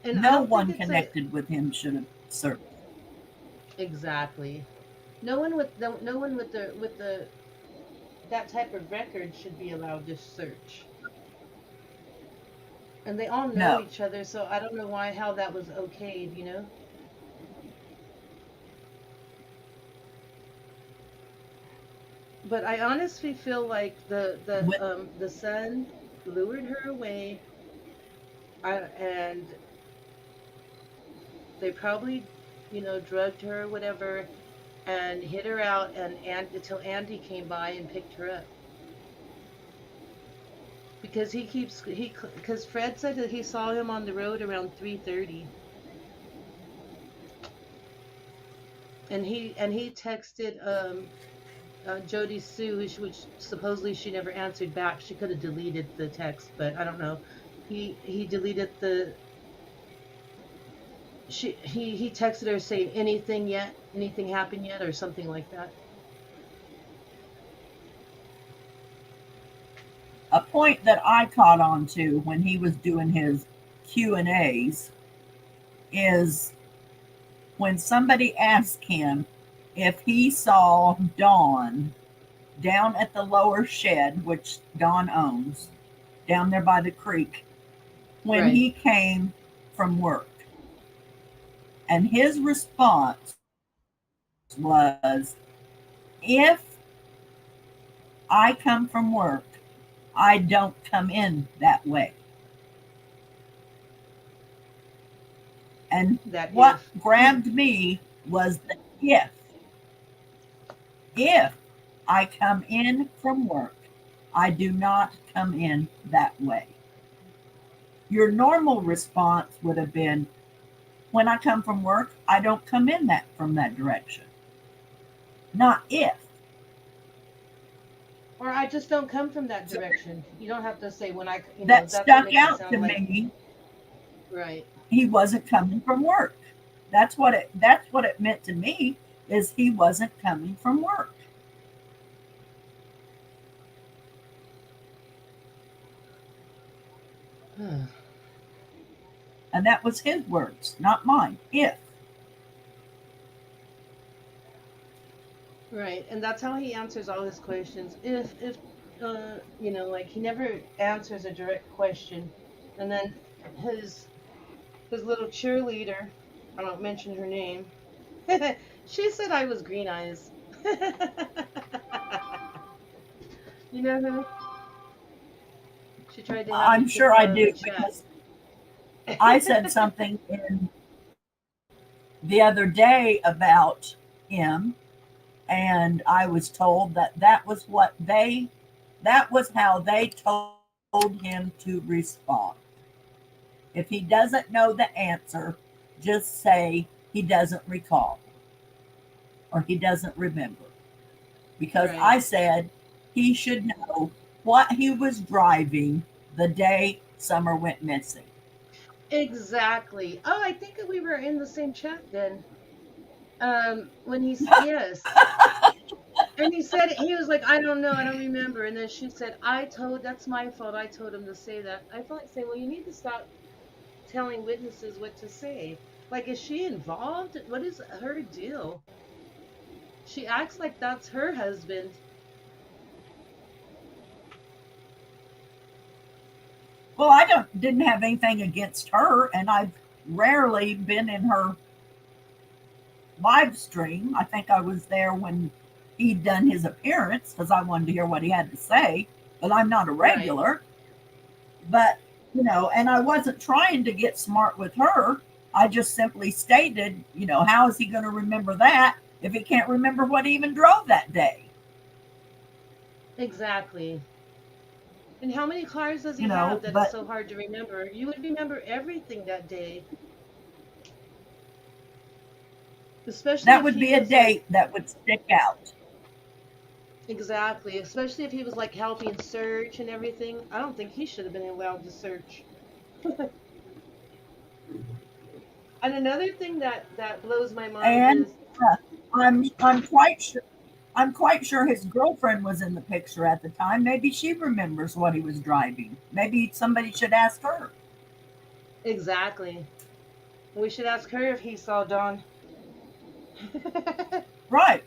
[SPEAKER 1] And I
[SPEAKER 2] No
[SPEAKER 1] don't think
[SPEAKER 2] one
[SPEAKER 1] it's a
[SPEAKER 2] connected with him should have served.
[SPEAKER 1] exactly. No one with the that type of record should be allowed to search. And they all know
[SPEAKER 2] No.
[SPEAKER 1] each other, so I don't know why how that was okayed. But I honestly feel like
[SPEAKER 2] When,
[SPEAKER 1] the son lured her away, and they probably drugged her or whatever and hid her out and until Andy came by and picked her up because because Fred said that he saw him on the road around 3:30 and he texted Jody Sue, which supposedly she never answered back. She could have deleted the text, but I don't know. He deleted the he texted her saying anything yet, anything happened yet, or something like that.
[SPEAKER 2] a point that I caught on to when he was doing his Q&As is when somebody asked him if he saw Dawn down at the lower shed, which Dawn owns, down there by the creek, when
[SPEAKER 1] Right.
[SPEAKER 2] he came from work. And his response was, if I come from work, I don't come in that way. And
[SPEAKER 1] That
[SPEAKER 2] what
[SPEAKER 1] if.
[SPEAKER 2] grabbed me was the if. If I come in from work, I do not come in that way. Your normal response would have been, when I come from work, I don't come in that from that direction. Not if.
[SPEAKER 1] Or I just don't come from that
[SPEAKER 2] So
[SPEAKER 1] direction. You don't have to say when
[SPEAKER 2] that
[SPEAKER 1] that's what
[SPEAKER 2] stuck
[SPEAKER 1] makes it
[SPEAKER 2] out to
[SPEAKER 1] sound like,
[SPEAKER 2] me.
[SPEAKER 1] right.
[SPEAKER 2] He wasn't coming from work. That's what it meant to me, is he wasn't coming from work. And that was his words, not mine. If.
[SPEAKER 1] Right, and that's how he answers all his questions. If like he never answers a direct question, and then his his little cheerleader, I don't mention her name. She said I was green eyes. You know who? She tried to have me
[SPEAKER 2] I'm
[SPEAKER 1] kicked
[SPEAKER 2] sure I
[SPEAKER 1] out of
[SPEAKER 2] do
[SPEAKER 1] the chat.
[SPEAKER 2] because I said something in the other day about him, and I was told that that was how they told him to respond. If he doesn't know the answer, just say he doesn't recall or he doesn't remember. Because
[SPEAKER 1] Right.
[SPEAKER 2] I said he should know what he was driving the day Summer went missing.
[SPEAKER 1] Exactly. Oh, I think we were in the same chat then. When yes. And he said he was like, I don't know, I don't remember. And then she said, that's my fault. I told him to say that. I felt like saying, well, you need to stop telling witnesses what to say. Like, is she involved? What is her deal? She acts like that's her husband.
[SPEAKER 2] Well, I didn't have anything against her, and I've rarely been in her live stream. I think I was there when he'd done his appearance because I wanted to hear what he had to say. But I'm not a
[SPEAKER 1] Right.
[SPEAKER 2] regular. But, and I wasn't trying to get smart with her. I just simply stated, how is he going to remember that if he can't remember what he even drove that day?
[SPEAKER 1] Exactly. And how many cars does he have that is
[SPEAKER 2] But
[SPEAKER 1] so hard to remember? You would remember everything that day, especially
[SPEAKER 2] that
[SPEAKER 1] if
[SPEAKER 2] would
[SPEAKER 1] he
[SPEAKER 2] be a
[SPEAKER 1] was like,
[SPEAKER 2] date that would stick out.
[SPEAKER 1] exactly, especially if he was like helping search and everything. I don't think he should have been allowed to search. And another thing that blows my mind
[SPEAKER 2] And
[SPEAKER 1] is
[SPEAKER 2] I'm quite sure his girlfriend was in the picture at the time. Maybe she remembers what he was driving. Maybe somebody should ask her.
[SPEAKER 1] exactly. We should ask her if he saw Dawn.
[SPEAKER 2] Right.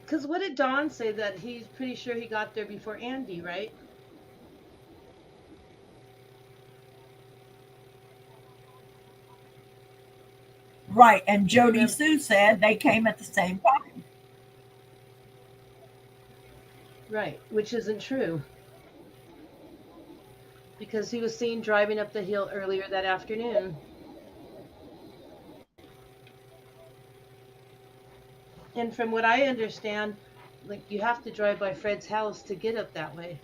[SPEAKER 1] Because what did Dawn say that he's pretty sure he got there before Andy, right?
[SPEAKER 2] Right. And
[SPEAKER 1] Do you
[SPEAKER 2] Jody
[SPEAKER 1] remember?
[SPEAKER 2] Sue said they came at the same time.
[SPEAKER 1] Right, which isn't true because he was seen driving up the hill earlier that afternoon. And from what I understand, like you have to drive by Fred's house to get up that way,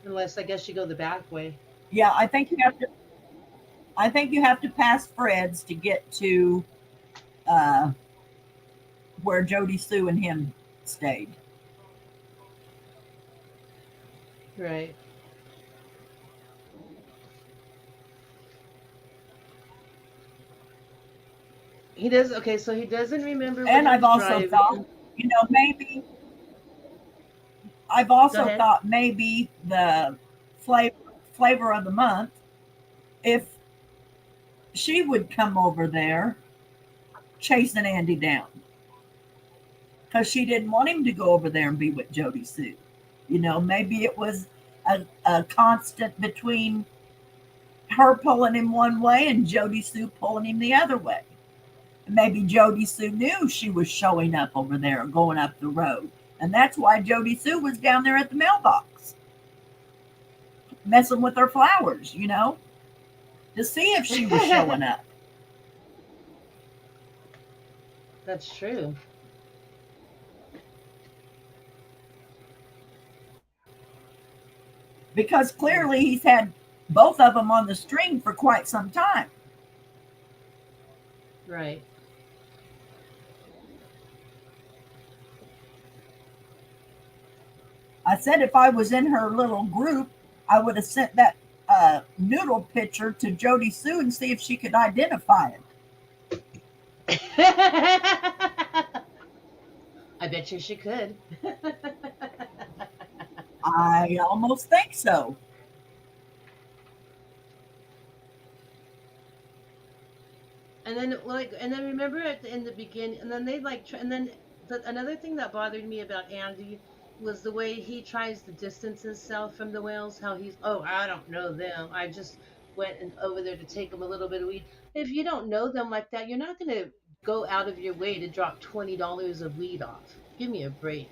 [SPEAKER 1] unless I guess you go the back way.
[SPEAKER 2] Yeah, I think you have to pass Fred's to get to uh where Jody Sue and him stayed.
[SPEAKER 1] Right. He does. Okay, so he doesn't remember what
[SPEAKER 2] And
[SPEAKER 1] he was driving.
[SPEAKER 2] Maybe I've
[SPEAKER 1] Go
[SPEAKER 2] also
[SPEAKER 1] ahead.
[SPEAKER 2] thought maybe the flavor flavor of the month, if she would come over there chasing Andy down because she didn't want him to go over there and be with Jody Sue. Maybe it was a constant between her pulling him one way and Jody Sue pulling him the other way. Maybe Jody Sue knew she was showing up over there, going up the road. And that's why Jody Sue was down there at the mailbox, messing with her flowers, to see if she was showing up.
[SPEAKER 1] That's true.
[SPEAKER 2] Because clearly he's had both of them on the string for quite some time.
[SPEAKER 1] Right.
[SPEAKER 2] I said if I was in her little group, I would have sent that noodle picture to Jody Sue and see if she could identify it.
[SPEAKER 1] I bet you she could.
[SPEAKER 2] I almost think so.
[SPEAKER 1] And then like, and then remember in the beginning, and then they like, and then another thing that bothered me about Andy was the way he tries to distance himself from the whales. How he's, oh, I don't know them. I just went and over there to take them a little bit of weed. If you don't know them like that, you're not gonna go out of your way to drop $20 of weed off. Give me a break.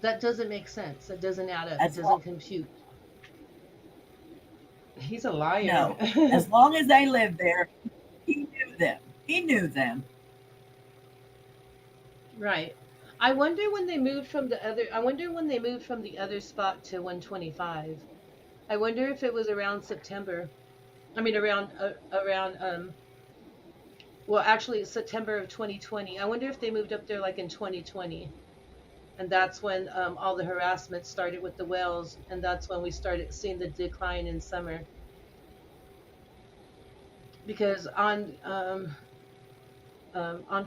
[SPEAKER 1] That doesn't make sense. That doesn't add up. It
[SPEAKER 2] As long
[SPEAKER 1] doesn't compute. He's a liar.
[SPEAKER 2] no, as long as they lived there, he knew them. He knew them.
[SPEAKER 1] Right. I wonder when they moved from the other. I wonder when they moved from the other spot to 125. I wonder if it was around September. I mean, around well, actually September of 2020. I wonder if they moved up there like in 2020, and that's when all the harassment started with the whales, and that's when we started seeing the decline in summer. Because on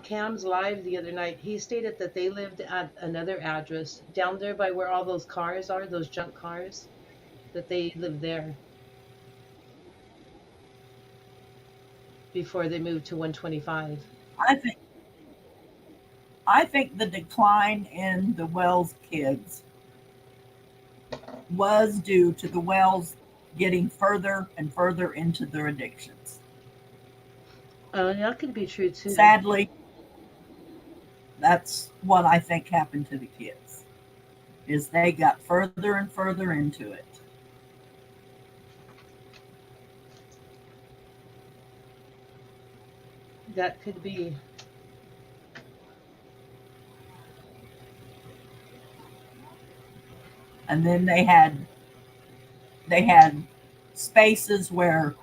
[SPEAKER 1] Cam's live the other night, he stated that they lived at another address down there by where all those cars are, those junk cars, that they lived there before they moved to 125.
[SPEAKER 2] I think I think the decline in the Wells kids was due to the Wells getting further and further into their addictions.
[SPEAKER 1] Oh, that could be true too.
[SPEAKER 2] Sadly, that's what I think happened to the kids is they got further and further into it.
[SPEAKER 1] That could be.
[SPEAKER 2] And then they had spaces where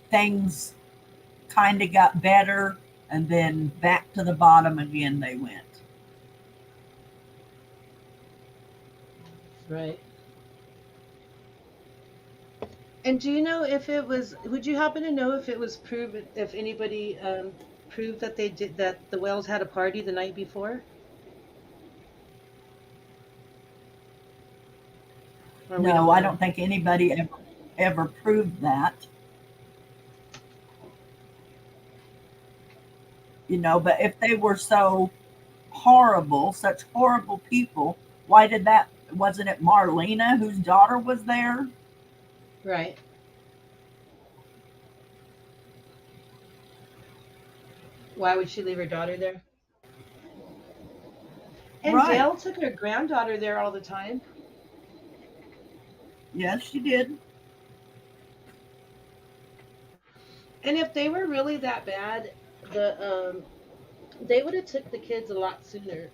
[SPEAKER 2] things kind of got better and then back to the bottom again they went.
[SPEAKER 1] Right. And do you know if it was? Would you happen to know if it was proved? If anybody proved that they did that the whales had a party the night before, or we
[SPEAKER 2] No,
[SPEAKER 1] don't
[SPEAKER 2] I
[SPEAKER 1] know?
[SPEAKER 2] don't think anybody ever proved that, but if they were so horrible, such horrible people, why did that wasn't it Marlena whose daughter was there?
[SPEAKER 1] Right. Why would she leave her daughter there? And
[SPEAKER 2] Right.
[SPEAKER 1] Dale took her granddaughter there all the time.
[SPEAKER 2] Yes, she did.
[SPEAKER 1] And if they were really that bad, they would have took the kids a lot sooner.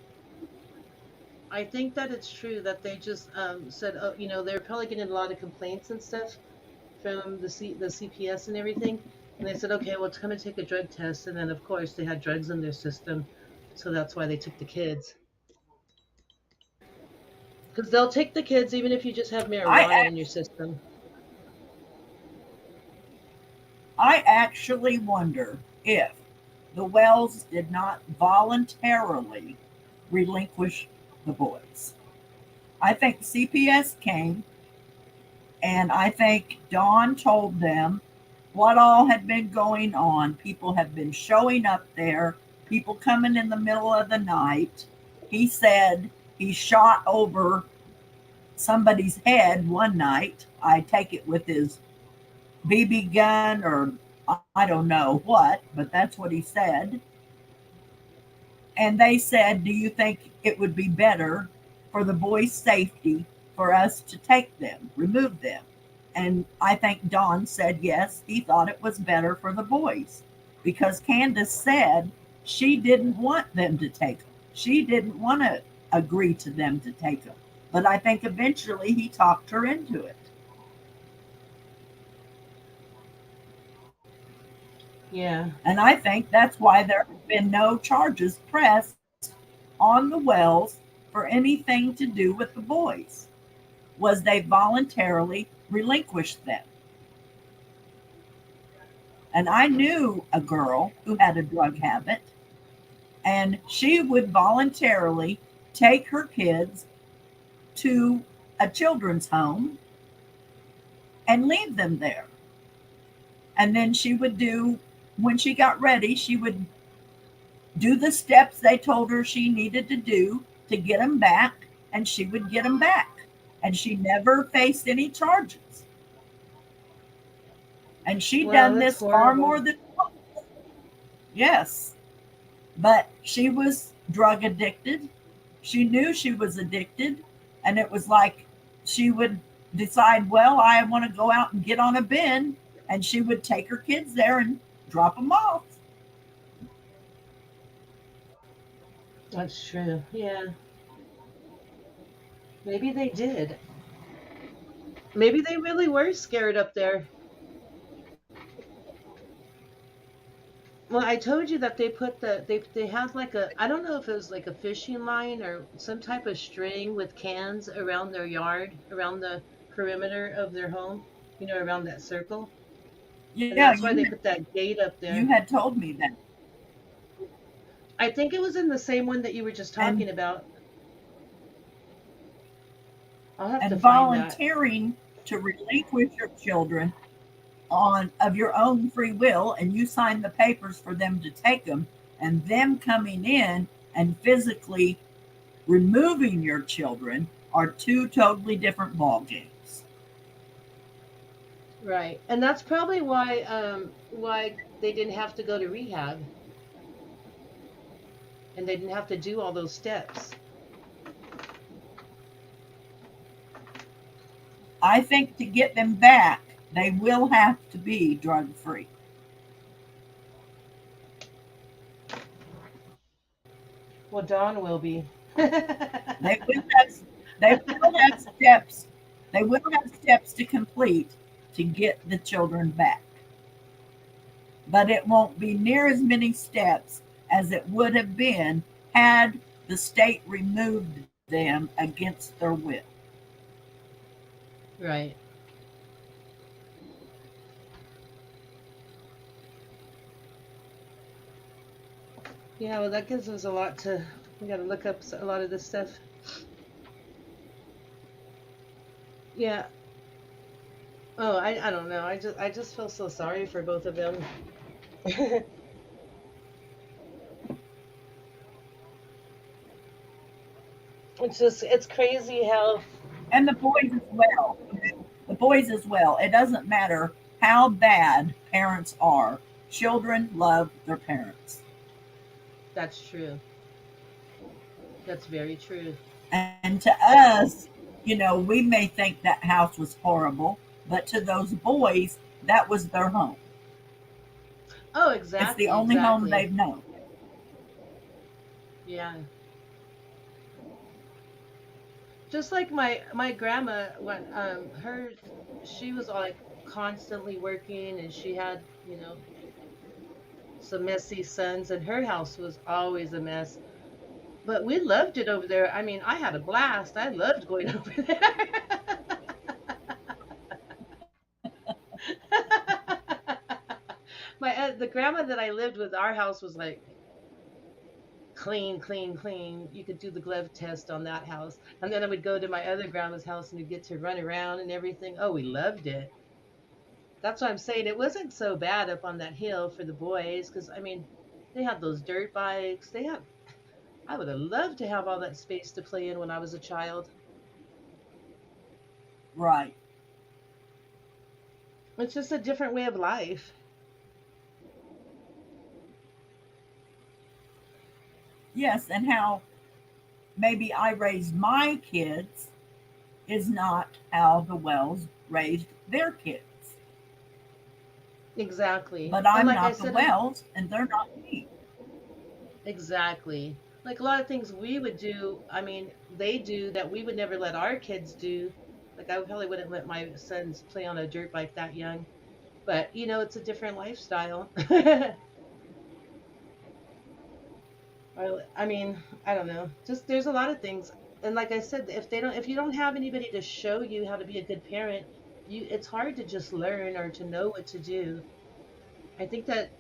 [SPEAKER 1] I think that it's true that they just said, oh, they're probably getting a lot of complaints and stuff from the CPS and everything, and they said, okay, well, come and take a drug test, and then of course they had drugs in their system, so that's why they took the kids. Because they'll take the kids even if you just have
[SPEAKER 2] I
[SPEAKER 1] marijuana in your
[SPEAKER 2] act,
[SPEAKER 1] system.
[SPEAKER 2] I actually wonder if the Wells did not voluntarily relinquish the boys. I think CPS came and I think Dawn told them what all had been going on. People have been showing up there, people coming in the middle of the night. He said he shot over somebody's head one night. I take it with his BB gun or I don't know what, but that's what he said. And they said, do you think it would be better for the boys' safety for us to take them, remove them? And I think Don said yes, he thought it was better for the boys because Candace said she didn't want them to take them. She didn't want to agree to them to take them. But I think eventually he talked her into it.
[SPEAKER 1] Yeah.
[SPEAKER 2] And I think that's why there have been no charges pressed on the Wells for anything to do with the boys, was they voluntarily relinquished them. And I knew a girl who had a drug habit, and she would voluntarily take her kids to a children's home and leave them there. And then she would do, when she got ready, she would do the steps they told her she needed to do to get them back, and she would get them back. And she never faced any charges. And she'd
[SPEAKER 1] Wow,
[SPEAKER 2] done
[SPEAKER 1] that's
[SPEAKER 2] this far
[SPEAKER 1] horrible.
[SPEAKER 2] more than once. Yes. But she was drug addicted. She knew she was addicted. And it was like she would decide, well, I want to go out and get on a bin. And she would take her kids there and drop them off.
[SPEAKER 1] That's true. Yeah. Maybe they did. Maybe they really were scared up there. Well, I told you that they put they had like a, I don't know if it was like a fishing line or some type of string with cans around their yard, around the perimeter of their home, around that circle. And
[SPEAKER 2] Yeah,
[SPEAKER 1] that's why they put that gate up
[SPEAKER 2] you
[SPEAKER 1] there.
[SPEAKER 2] had told me that.
[SPEAKER 1] I think it was in the same one that you were just
[SPEAKER 2] And
[SPEAKER 1] talking about. I'll have to
[SPEAKER 2] and
[SPEAKER 1] find that.
[SPEAKER 2] volunteering to relinquish your children on of your own free will, and you sign the papers for them to take them, and them coming in and physically removing your children are two totally different ball games.
[SPEAKER 1] Right. And that's probably why they didn't have to go to rehab and they didn't have to do all those steps.
[SPEAKER 2] I think to get them back, they will have to be drug free.
[SPEAKER 1] Well, Dawn will be.
[SPEAKER 2] They will have they will have steps. They will have steps to complete to get the children back. But it won't be near as many steps as it would have been had the state removed them against their will.
[SPEAKER 1] Right. Yeah, well, that gives us a lot to. We got to look up a lot of this stuff. Yeah. Oh, I don't know. I just feel so sorry for both of them. It's crazy how.
[SPEAKER 2] And the boys as well. The boys as well. It doesn't matter how bad parents are, children love their parents.
[SPEAKER 1] That's true. That's very true.
[SPEAKER 2] And to us, we may think that house was horrible, but to those boys, that was their home.
[SPEAKER 1] Oh,
[SPEAKER 2] It's the
[SPEAKER 1] exactly,
[SPEAKER 2] only home
[SPEAKER 1] exactly.
[SPEAKER 2] they've known.
[SPEAKER 1] Yeah. Just like my grandma when her she was like constantly working and she had, some messy sons and her house was always a mess. But we loved it over there. I mean, I had a blast. I loved going over there. The grandma that I lived with, our house was like clean, clean, clean. You could do the glove test on that house. And then I would go to my other grandma's house and we'd get to run around and everything. Oh, we loved it. That's what I'm saying. It wasn't so bad up on that hill for the boys because, I mean, they had those dirt bikes. I would have loved to have all that space to play in when I was a child.
[SPEAKER 2] Right.
[SPEAKER 1] It's just a different way of life.
[SPEAKER 2] Yes, and how maybe I raised my kids is not how the Wells raised their kids.
[SPEAKER 1] Exactly.
[SPEAKER 2] But
[SPEAKER 1] And
[SPEAKER 2] I'm
[SPEAKER 1] like I
[SPEAKER 2] not the
[SPEAKER 1] said,
[SPEAKER 2] Wells, and they're not me.
[SPEAKER 1] exactly. Like a lot of things we would do, I mean, they do that we would never let our kids do. Like I probably wouldn't let my sons play on a dirt bike that young. But, it's a different lifestyle. I mean, I don't know. Just there's a lot of things. And like I said, if you don't have anybody to show you how to be a good parent, it's hard to just learn or to know what to do. I think that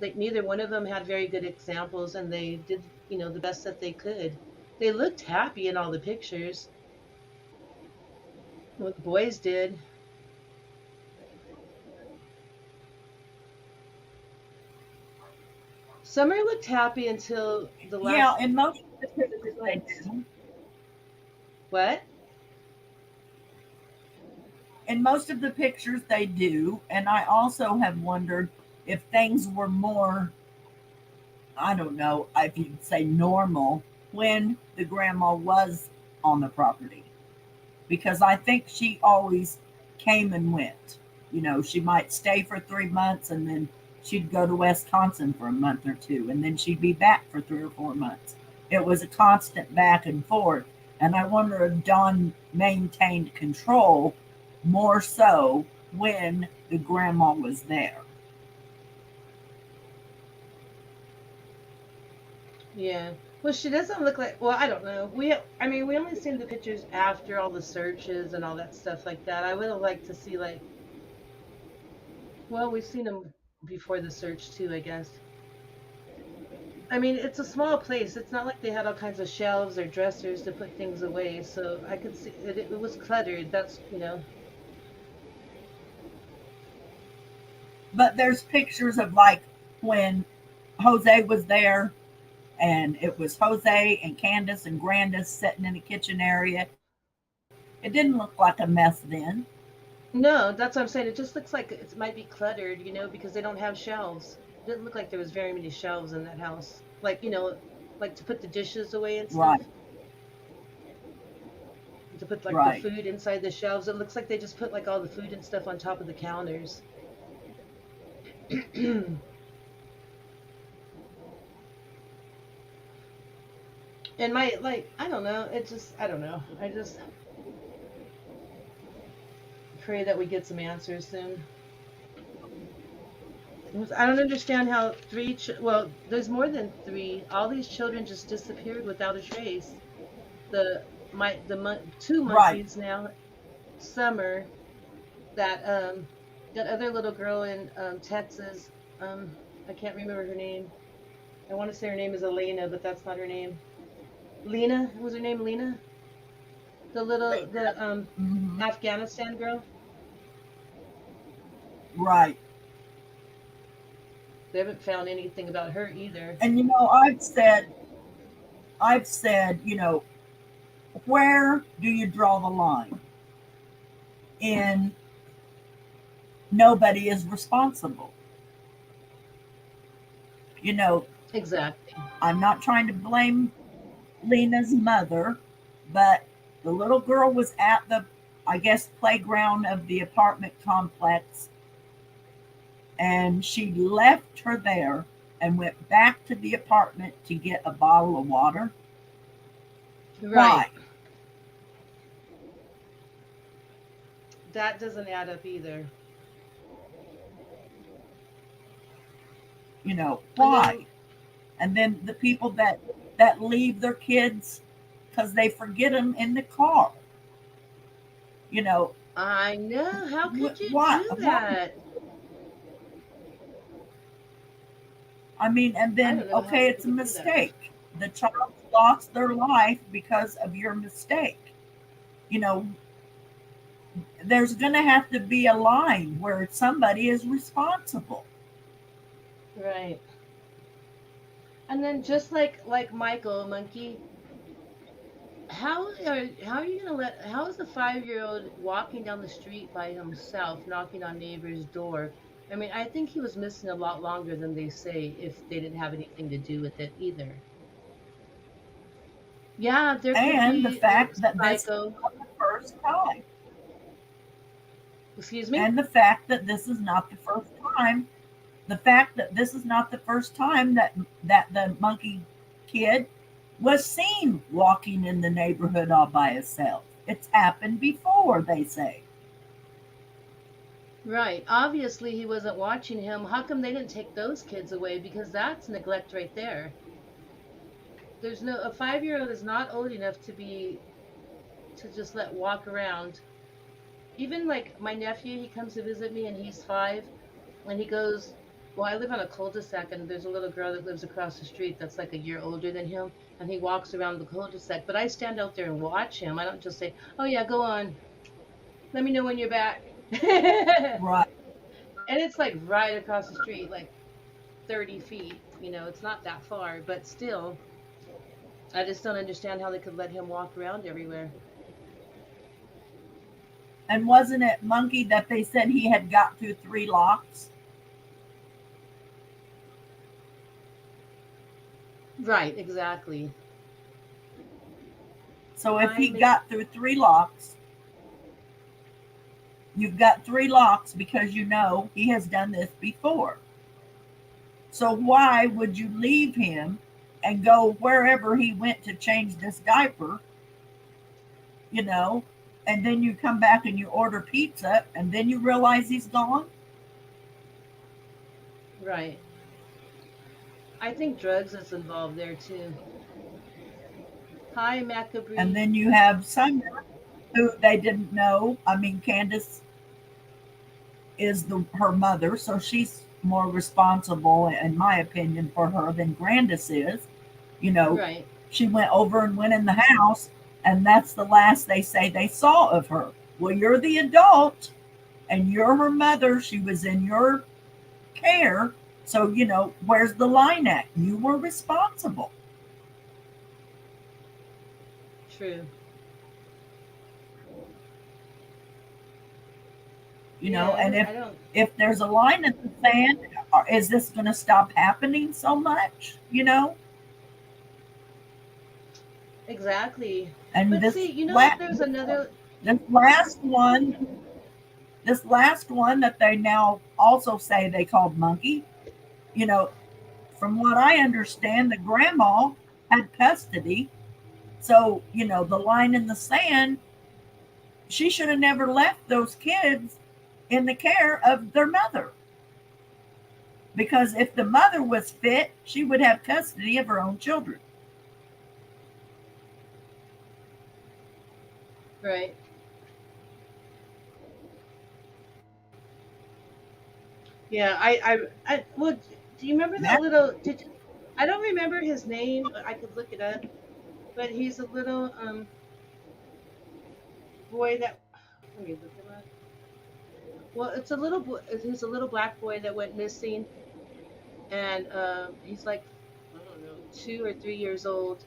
[SPEAKER 1] like neither one of them had very good examples and they did, the best that they could. They looked happy in all the pictures. What the boys did. Summer looked happy until the
[SPEAKER 2] Yeah,
[SPEAKER 1] last
[SPEAKER 2] in most of the
[SPEAKER 1] picture of the
[SPEAKER 2] pictures they
[SPEAKER 1] results.
[SPEAKER 2] do.
[SPEAKER 1] What?
[SPEAKER 2] In most of the pictures they do, and I also have wondered if things were more, I don't know if you'd say normal, when the grandma was on the property. Because I think she always came and went. You know, she might stay for 3 months and then she'd go to Wisconsin for a month or two and then she'd be back for 3 or 4 months. It was a constant back and forth. And I wonder if Dawn maintained control more so when the grandma was there.
[SPEAKER 1] Yeah. Well, she doesn't look like. Well, I don't know. I mean, we only seen the pictures after all the searches and all that stuff like that. I would have liked to see like. Well, we've seen them before the search too, I guess. I mean, it's a small place. It's not like they had all kinds of shelves or dressers to put things away. So I could see it was cluttered. That's.
[SPEAKER 2] But there's pictures of like when Jose was there and it was Jose and Candace and Grandis sitting in the kitchen area. It didn't look like a mess then.
[SPEAKER 1] No, that's what I'm saying. It just looks like it might be cluttered, because they don't have shelves. It didn't look like there was very many shelves in that house. Like to put the dishes away and
[SPEAKER 2] Right,
[SPEAKER 1] stuff. To put like the
[SPEAKER 2] right.
[SPEAKER 1] food inside the shelves. It looks like they just put like all the food and stuff on top of the counters. And I don't know. I don't know. I just pray that we get some answers soon. I don't understand how well, there's more than three. All these children just disappeared without a trace. Two
[SPEAKER 2] Right.
[SPEAKER 1] monkeys now. Summer, that that other little girl in Texas. I can't remember her name. I want to say her name is Elena, but that's not her name. Lena was her name. Lena, the
[SPEAKER 2] Hmm.
[SPEAKER 1] Afghanistan girl.
[SPEAKER 2] Right.
[SPEAKER 1] They haven't found anything about her either.
[SPEAKER 2] And I've said, where do you draw the line? In nobody is responsible. You know,
[SPEAKER 1] Exactly.
[SPEAKER 2] I'm not trying to blame Lena's mother, but the little girl was at the, I guess, playground of the apartment complex, and she left her there and went back to the apartment to get a bottle of water.
[SPEAKER 1] Right.
[SPEAKER 2] Why?
[SPEAKER 1] That doesn't add up either. And
[SPEAKER 2] Why?
[SPEAKER 1] then
[SPEAKER 2] And then the people that leave their kids because they forget them in the car. You know,
[SPEAKER 1] I know. How could you
[SPEAKER 2] why?
[SPEAKER 1] do
[SPEAKER 2] Why?
[SPEAKER 1] that?
[SPEAKER 2] I mean, and
[SPEAKER 1] I
[SPEAKER 2] then
[SPEAKER 1] don't know how
[SPEAKER 2] okay, it's
[SPEAKER 1] people
[SPEAKER 2] a
[SPEAKER 1] could do that.
[SPEAKER 2] mistake. The child lost their life because of your mistake. You know, there's going to have to be a line where somebody is responsible.
[SPEAKER 1] Right. And then just like Michael Monkey, how are you gonna let how is a 5-year old walking down the street by himself, knocking on neighbor's door? I mean, I think he was missing a lot longer than they say if they didn't have anything to do with it either. Yeah, there could
[SPEAKER 2] And the
[SPEAKER 1] be a
[SPEAKER 2] fact that this is
[SPEAKER 1] psycho.
[SPEAKER 2] not the first time.
[SPEAKER 1] Excuse me?
[SPEAKER 2] And the fact that this is not the first time the fact that this is not the first time that the monkey kid was seen walking in the neighborhood all by himself. It's happened before, they say.
[SPEAKER 1] Right. Obviously, he wasn't watching him. How come they didn't take those kids away? Because that's neglect right there. There's no A 5-year old is not old enough to just let walk around. Even like my nephew, he comes to visit me and he's 5, and he goes, well, I live on a cul-de-sac and there's a little girl that lives across the street that's like a year older than him, and he walks around the cul-de-sac. But I stand out there and watch him. I don't just say, "Oh yeah, go on. Let me know when you're back." And
[SPEAKER 2] Right.
[SPEAKER 1] it's like right across the street. Like 30 feet. It's not that far, but still, I just don't understand how they could let him walk around everywhere.
[SPEAKER 2] And wasn't it Monkey that they said he had got through 3 locks?
[SPEAKER 1] Right, exactly.
[SPEAKER 2] So if he
[SPEAKER 1] Hi, Miss.
[SPEAKER 2] got through 3 locks, you've got 3 locks because you know he has done this before. So why would you leave him and go wherever he went to change this diaper, you know, and then you come back and you order pizza and then you realize he's gone?
[SPEAKER 1] Right. I think drugs is involved there too. Hi,
[SPEAKER 2] And
[SPEAKER 1] Macabre.
[SPEAKER 2] then you have Summer who they didn't know. I mean, Candace is her mother, so she's more responsible, in my opinion, for her than Grandis is. You know,
[SPEAKER 1] Right.
[SPEAKER 2] she went in the house, and that's the last they say they saw of her. Well, you're the adult, and you're her mother. She was in your care, so where's the line at? You were responsible,
[SPEAKER 1] True. Yeah, I
[SPEAKER 2] and
[SPEAKER 1] don't.
[SPEAKER 2] if
[SPEAKER 1] I don't.
[SPEAKER 2] there's a line in the sand, is this going to stop happening so much?
[SPEAKER 1] Exactly.
[SPEAKER 2] And
[SPEAKER 1] But see, there's another.
[SPEAKER 2] this last one, that they now also say they called Monkey, you know, from what I understand, the grandma had custody. So, the line in the sand, she should have never left those kids in the care of their mother. Because if the mother was fit, she would have custody of her own children.
[SPEAKER 1] Right. Yeah. Well, do you remember that
[SPEAKER 2] That,
[SPEAKER 1] little? I don't remember his name. I could look it up. But he's a little boy that. Let me look him up. Well, it's a little boy. He's a little black boy that went missing, and he's like, I don't know, 2 or 3 years old.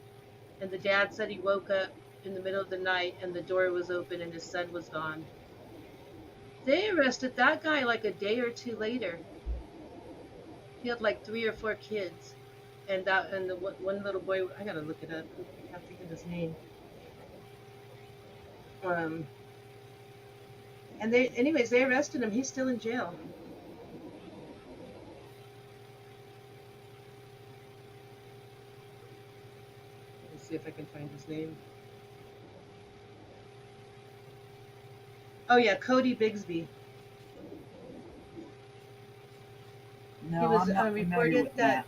[SPEAKER 1] And the dad said he woke up in the middle of the night and the door was open and his son was gone. They arrested that guy like a day or two later. He had like 3 or 4 kids, and the one little boy. I gotta look it up. I can't think of his name. Um, and they arrested him. He's still in jail. Let me see if I can find his name. Oh yeah, Cody Bigsby. He
[SPEAKER 2] no,
[SPEAKER 1] was
[SPEAKER 2] I'm not familiar
[SPEAKER 1] reported
[SPEAKER 2] with
[SPEAKER 1] that.
[SPEAKER 2] that.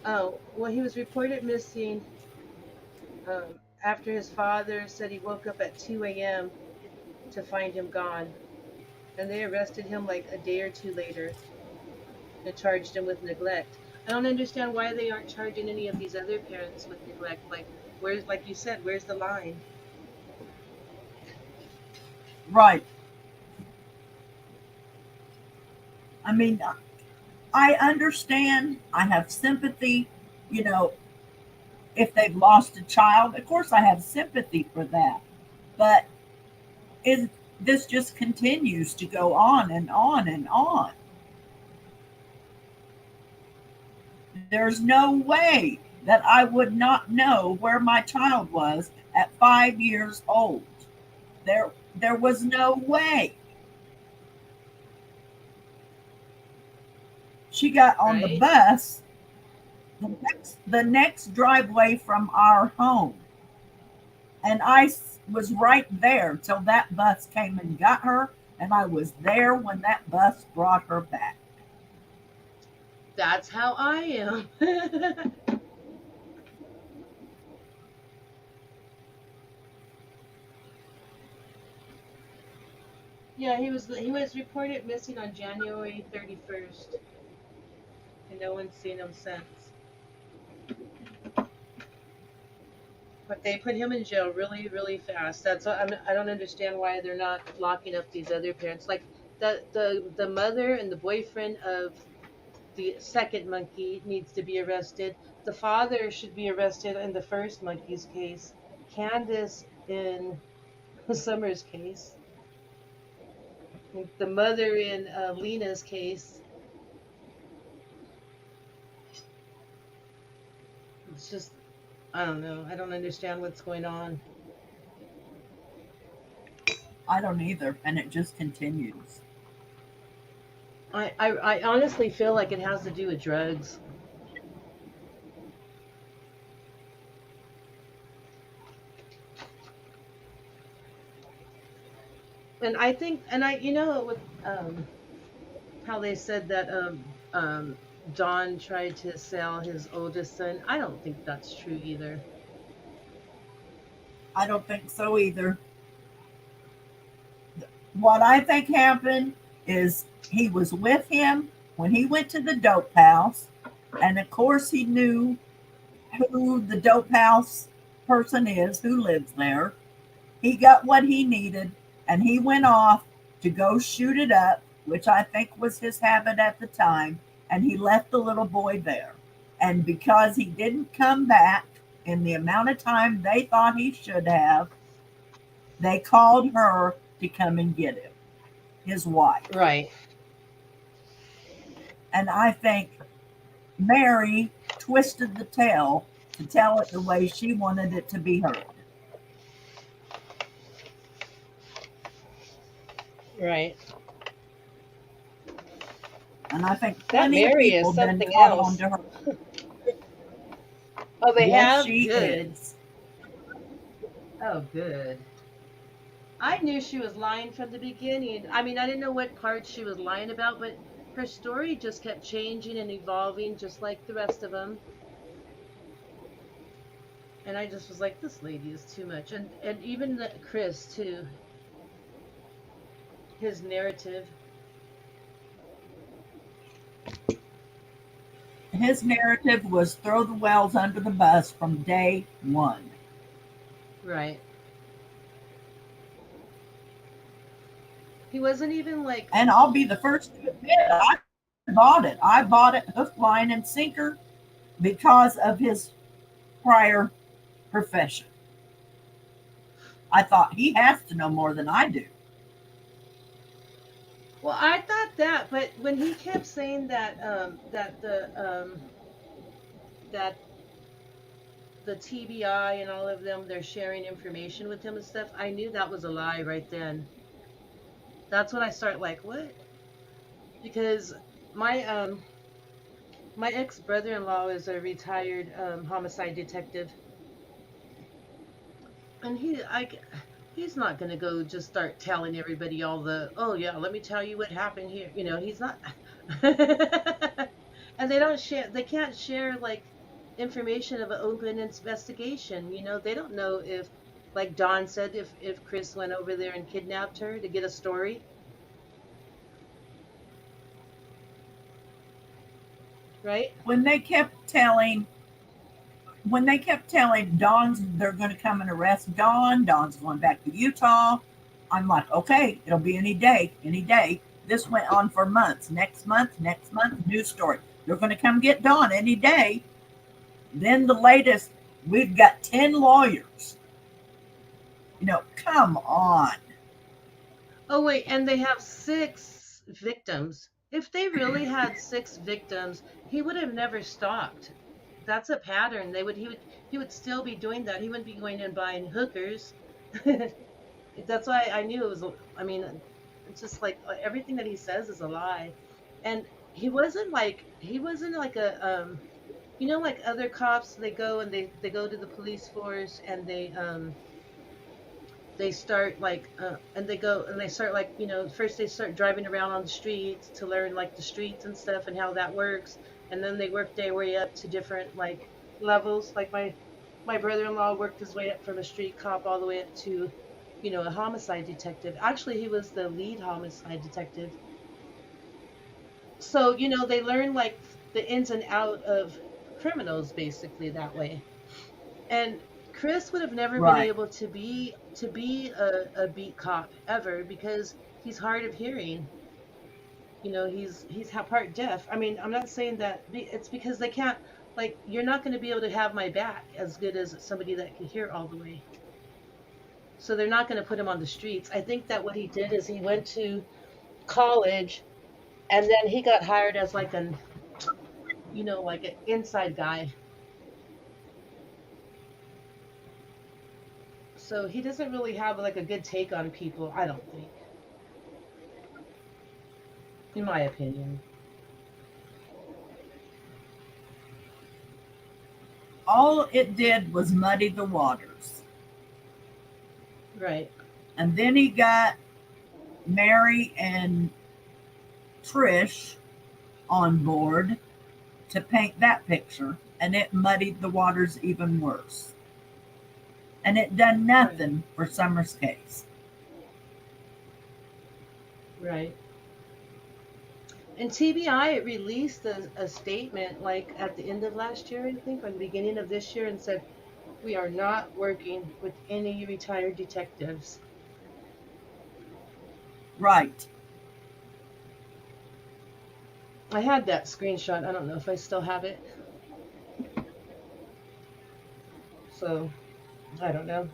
[SPEAKER 1] Oh well, he was reported missing after his father said he woke up at 2 a.m. to find him gone, and they arrested him like a day or two later and charged him with neglect. I don't understand why they aren't charging any of these other parents with neglect. Like, like you said, where's the line?
[SPEAKER 2] Right. I mean, I understand. I have sympathy. You know, if they've lost a child, of course I have sympathy for that. But is this just continues to go on and on and on? There's no way that I would not know where my child was at 5 years old. There was no way. She got on the
[SPEAKER 1] Right?
[SPEAKER 2] bus the next driveway from our home, and I was right there till that bus came and got her, and I was there when that bus brought her back.
[SPEAKER 1] That's how I am. Yeah, he was reported missing on January 31st, and no one's seen him since. But they put him in jail really, really fast. I don't understand why they're not locking up these other parents. Like the mother and the boyfriend of the second monkey needs to be arrested. The father should be arrested in the first monkey's case. Candace in Summer's case. The mother in Lena's case. It's just, I don't know. I don't understand what's going on.
[SPEAKER 2] I don't either. And it just continues.
[SPEAKER 1] I honestly feel like it has to do with drugs. And I think, and I, with how they said that Don tried to sell his oldest son, I don't think that's true either.
[SPEAKER 2] I don't think so either. What I think happened is he was with him when he went to the dope house. And of course, he knew who the dope house person is who lives there. He got what he needed and he went off to go shoot it up, which I think was his habit at the time. And he left the little boy there. And because he didn't come back in the amount of time they thought he should have, they called her to come and get him, his wife.
[SPEAKER 1] Right,
[SPEAKER 2] And I think Mary twisted the tale to tell it the way she wanted it to be heard.
[SPEAKER 1] right.
[SPEAKER 2] And I think
[SPEAKER 1] That
[SPEAKER 2] plenty of
[SPEAKER 1] Mary is
[SPEAKER 2] people then
[SPEAKER 1] something
[SPEAKER 2] caught on
[SPEAKER 1] else.
[SPEAKER 2] to her.
[SPEAKER 1] Oh, they
[SPEAKER 2] Yes,
[SPEAKER 1] have?
[SPEAKER 2] she
[SPEAKER 1] Good.
[SPEAKER 2] is.
[SPEAKER 1] Oh, good. I knew she was lying from the beginning. I mean, I didn't know what part she was lying about, but her story just kept changing and evolving, just like the rest of them. And I just was like, this lady is too much. And even Chris too, his narrative.
[SPEAKER 2] His narrative was throw the Wells under the bus from day one.
[SPEAKER 1] Right. He wasn't even like,
[SPEAKER 2] And I'll be the first to admit I bought it. I bought it hook, line, and sinker because of his prior profession. I thought he has to know more than I do.
[SPEAKER 1] well, I thought that, but when he kept saying that that the TBI and all of them, they're sharing information with him and stuff, I knew that was a lie right then. That's when I start like, what? Because my my ex brother-in-law is a retired homicide detective, and he's not gonna go just start telling everybody all the, oh yeah, let me tell you what happened here. He's not. And they don't share. They can't share like information of an open investigation. They don't know if, like Don said, if Chris went over there and kidnapped her to get a story, right?
[SPEAKER 2] When they kept telling Don's they're going to come and arrest Don's going back to Utah. I'm like, okay, it'll be any day, any day. This went on for months. Next month, new story. They're going to come get Don any day. Then the latest, we've got 10 lawyers. Come on.
[SPEAKER 1] Oh wait, and they have six victims. If they really had six victims, he would have never stopped. That's a pattern. He would still be doing that. He wouldn't be going and buying hookers. That's why I knew it was. I mean, it's just like everything that he says is a lie, and he wasn't like like other cops. They go and they go to the police force and they start like and they go and they start like first they start driving around on the streets to learn like the streets and stuff and how that works, and then they work their way up to different like levels. Like my brother-in-law worked his way up from a street cop all the way up to a homicide detective. Actually, he was the lead homicide detective. So they learn like the ins and out of criminals basically that way. And Chris would have never been
[SPEAKER 2] Right.
[SPEAKER 1] able to be a beat cop ever because he's hard of hearing. he's part deaf. I mean, I'm not saying that it's because they can't, like, you're not going to be able to have my back as good as somebody that can hear all the way. So they're not going to put him on the streets. I think that what he did is he went to college and then he got hired as like like an inside guy. So he doesn't really have like a good take on people, I don't think, in my opinion.
[SPEAKER 2] All it did was muddy the waters.
[SPEAKER 1] Right.
[SPEAKER 2] And then he got Mary and Trish on board to paint that picture, and it muddied the waters even worse. And it done
[SPEAKER 1] Right.
[SPEAKER 2] nothing for Summer's case.
[SPEAKER 1] Right. And TBI, it released a statement like at the end of last year, I think, or the beginning of this year, and said, we are not working with any retired detectives.
[SPEAKER 2] Right.
[SPEAKER 1] I had that screenshot. I don't know if I still have it. So, I don't know.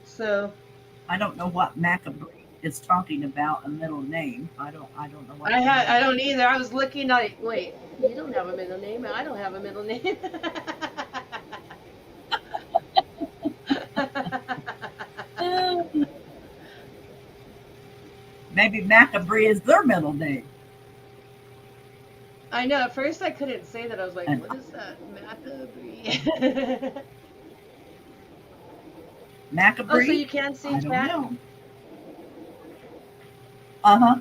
[SPEAKER 1] So,
[SPEAKER 2] I don't know what Macabre is talking about, a middle name. I don't know what that
[SPEAKER 1] I
[SPEAKER 2] is.
[SPEAKER 1] don't either. I was looking at, wait, you don't have a middle name, and I don't have a middle name.
[SPEAKER 2] Maybe Macabre is their middle name.
[SPEAKER 1] I know. At first, I couldn't say that. I was like,
[SPEAKER 2] And
[SPEAKER 1] "What is that, Macabre?" Oh, so
[SPEAKER 2] Macabre?
[SPEAKER 1] you can see
[SPEAKER 2] I don't
[SPEAKER 1] chat?
[SPEAKER 2] know. Uh huh.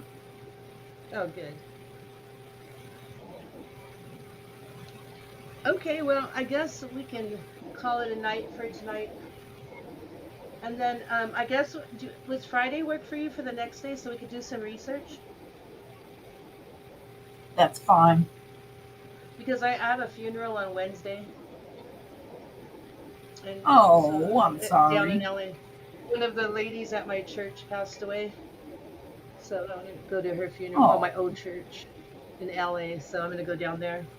[SPEAKER 1] Oh, good. Okay, well, I guess we can call it a night for tonight. And then I guess was Friday work for you for the next day so we could do some research?
[SPEAKER 2] That's fine.
[SPEAKER 1] Because I have a funeral on Wednesday, and so
[SPEAKER 2] Oh, I'm
[SPEAKER 1] down in
[SPEAKER 2] sorry.
[SPEAKER 1] LA, one of the ladies at my church passed away. So I'm gonna go to her funeral. Well,
[SPEAKER 2] Oh,
[SPEAKER 1] my old church in LA. So I'm gonna go down there.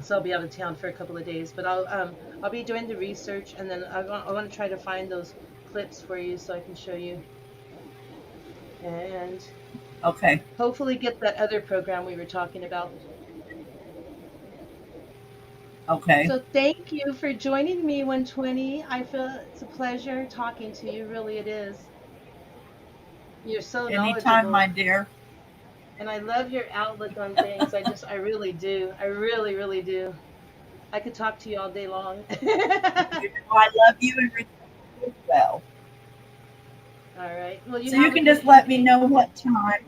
[SPEAKER 1] So I'll be out of town for a couple of days, but I'll be doing the research, and then I want to try to find those clips for you so I can show you, and
[SPEAKER 2] okay.
[SPEAKER 1] hopefully get that other program we were talking about.
[SPEAKER 2] Okay.
[SPEAKER 1] So thank you for joining me, 120. I feel it's a pleasure talking to you. Really, it is. You're so
[SPEAKER 2] Anytime, my
[SPEAKER 1] knowledgeable,
[SPEAKER 2] dear.
[SPEAKER 1] and I love your outlook on things. I really do. I really, really do. I could talk to you all day long.
[SPEAKER 2] You know I love you and respect you as well.
[SPEAKER 1] All right. Well, you
[SPEAKER 2] So you
[SPEAKER 1] have a
[SPEAKER 2] can
[SPEAKER 1] good
[SPEAKER 2] just let me
[SPEAKER 1] evening.
[SPEAKER 2] know what time.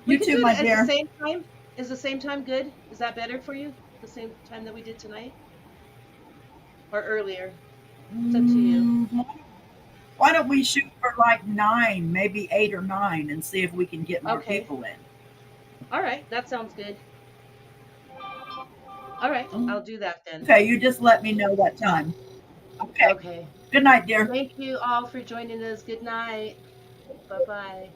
[SPEAKER 1] We
[SPEAKER 2] You
[SPEAKER 1] could do
[SPEAKER 2] too,
[SPEAKER 1] it
[SPEAKER 2] my
[SPEAKER 1] at the
[SPEAKER 2] dear.
[SPEAKER 1] same time. Is the same time good? Is that better for you? The same time that we did tonight or earlier? It's up to you.
[SPEAKER 2] Mm, why don't we shoot for like 9, maybe 8 or 9, and see if we can get more
[SPEAKER 1] Okay.
[SPEAKER 2] people in?
[SPEAKER 1] All right. That sounds good. All right. I'll do that then.
[SPEAKER 2] Okay, you just let me know what time. Okay.
[SPEAKER 1] Okay.
[SPEAKER 2] Good night, dear.
[SPEAKER 1] Thank you all for joining us. Good night. Bye bye.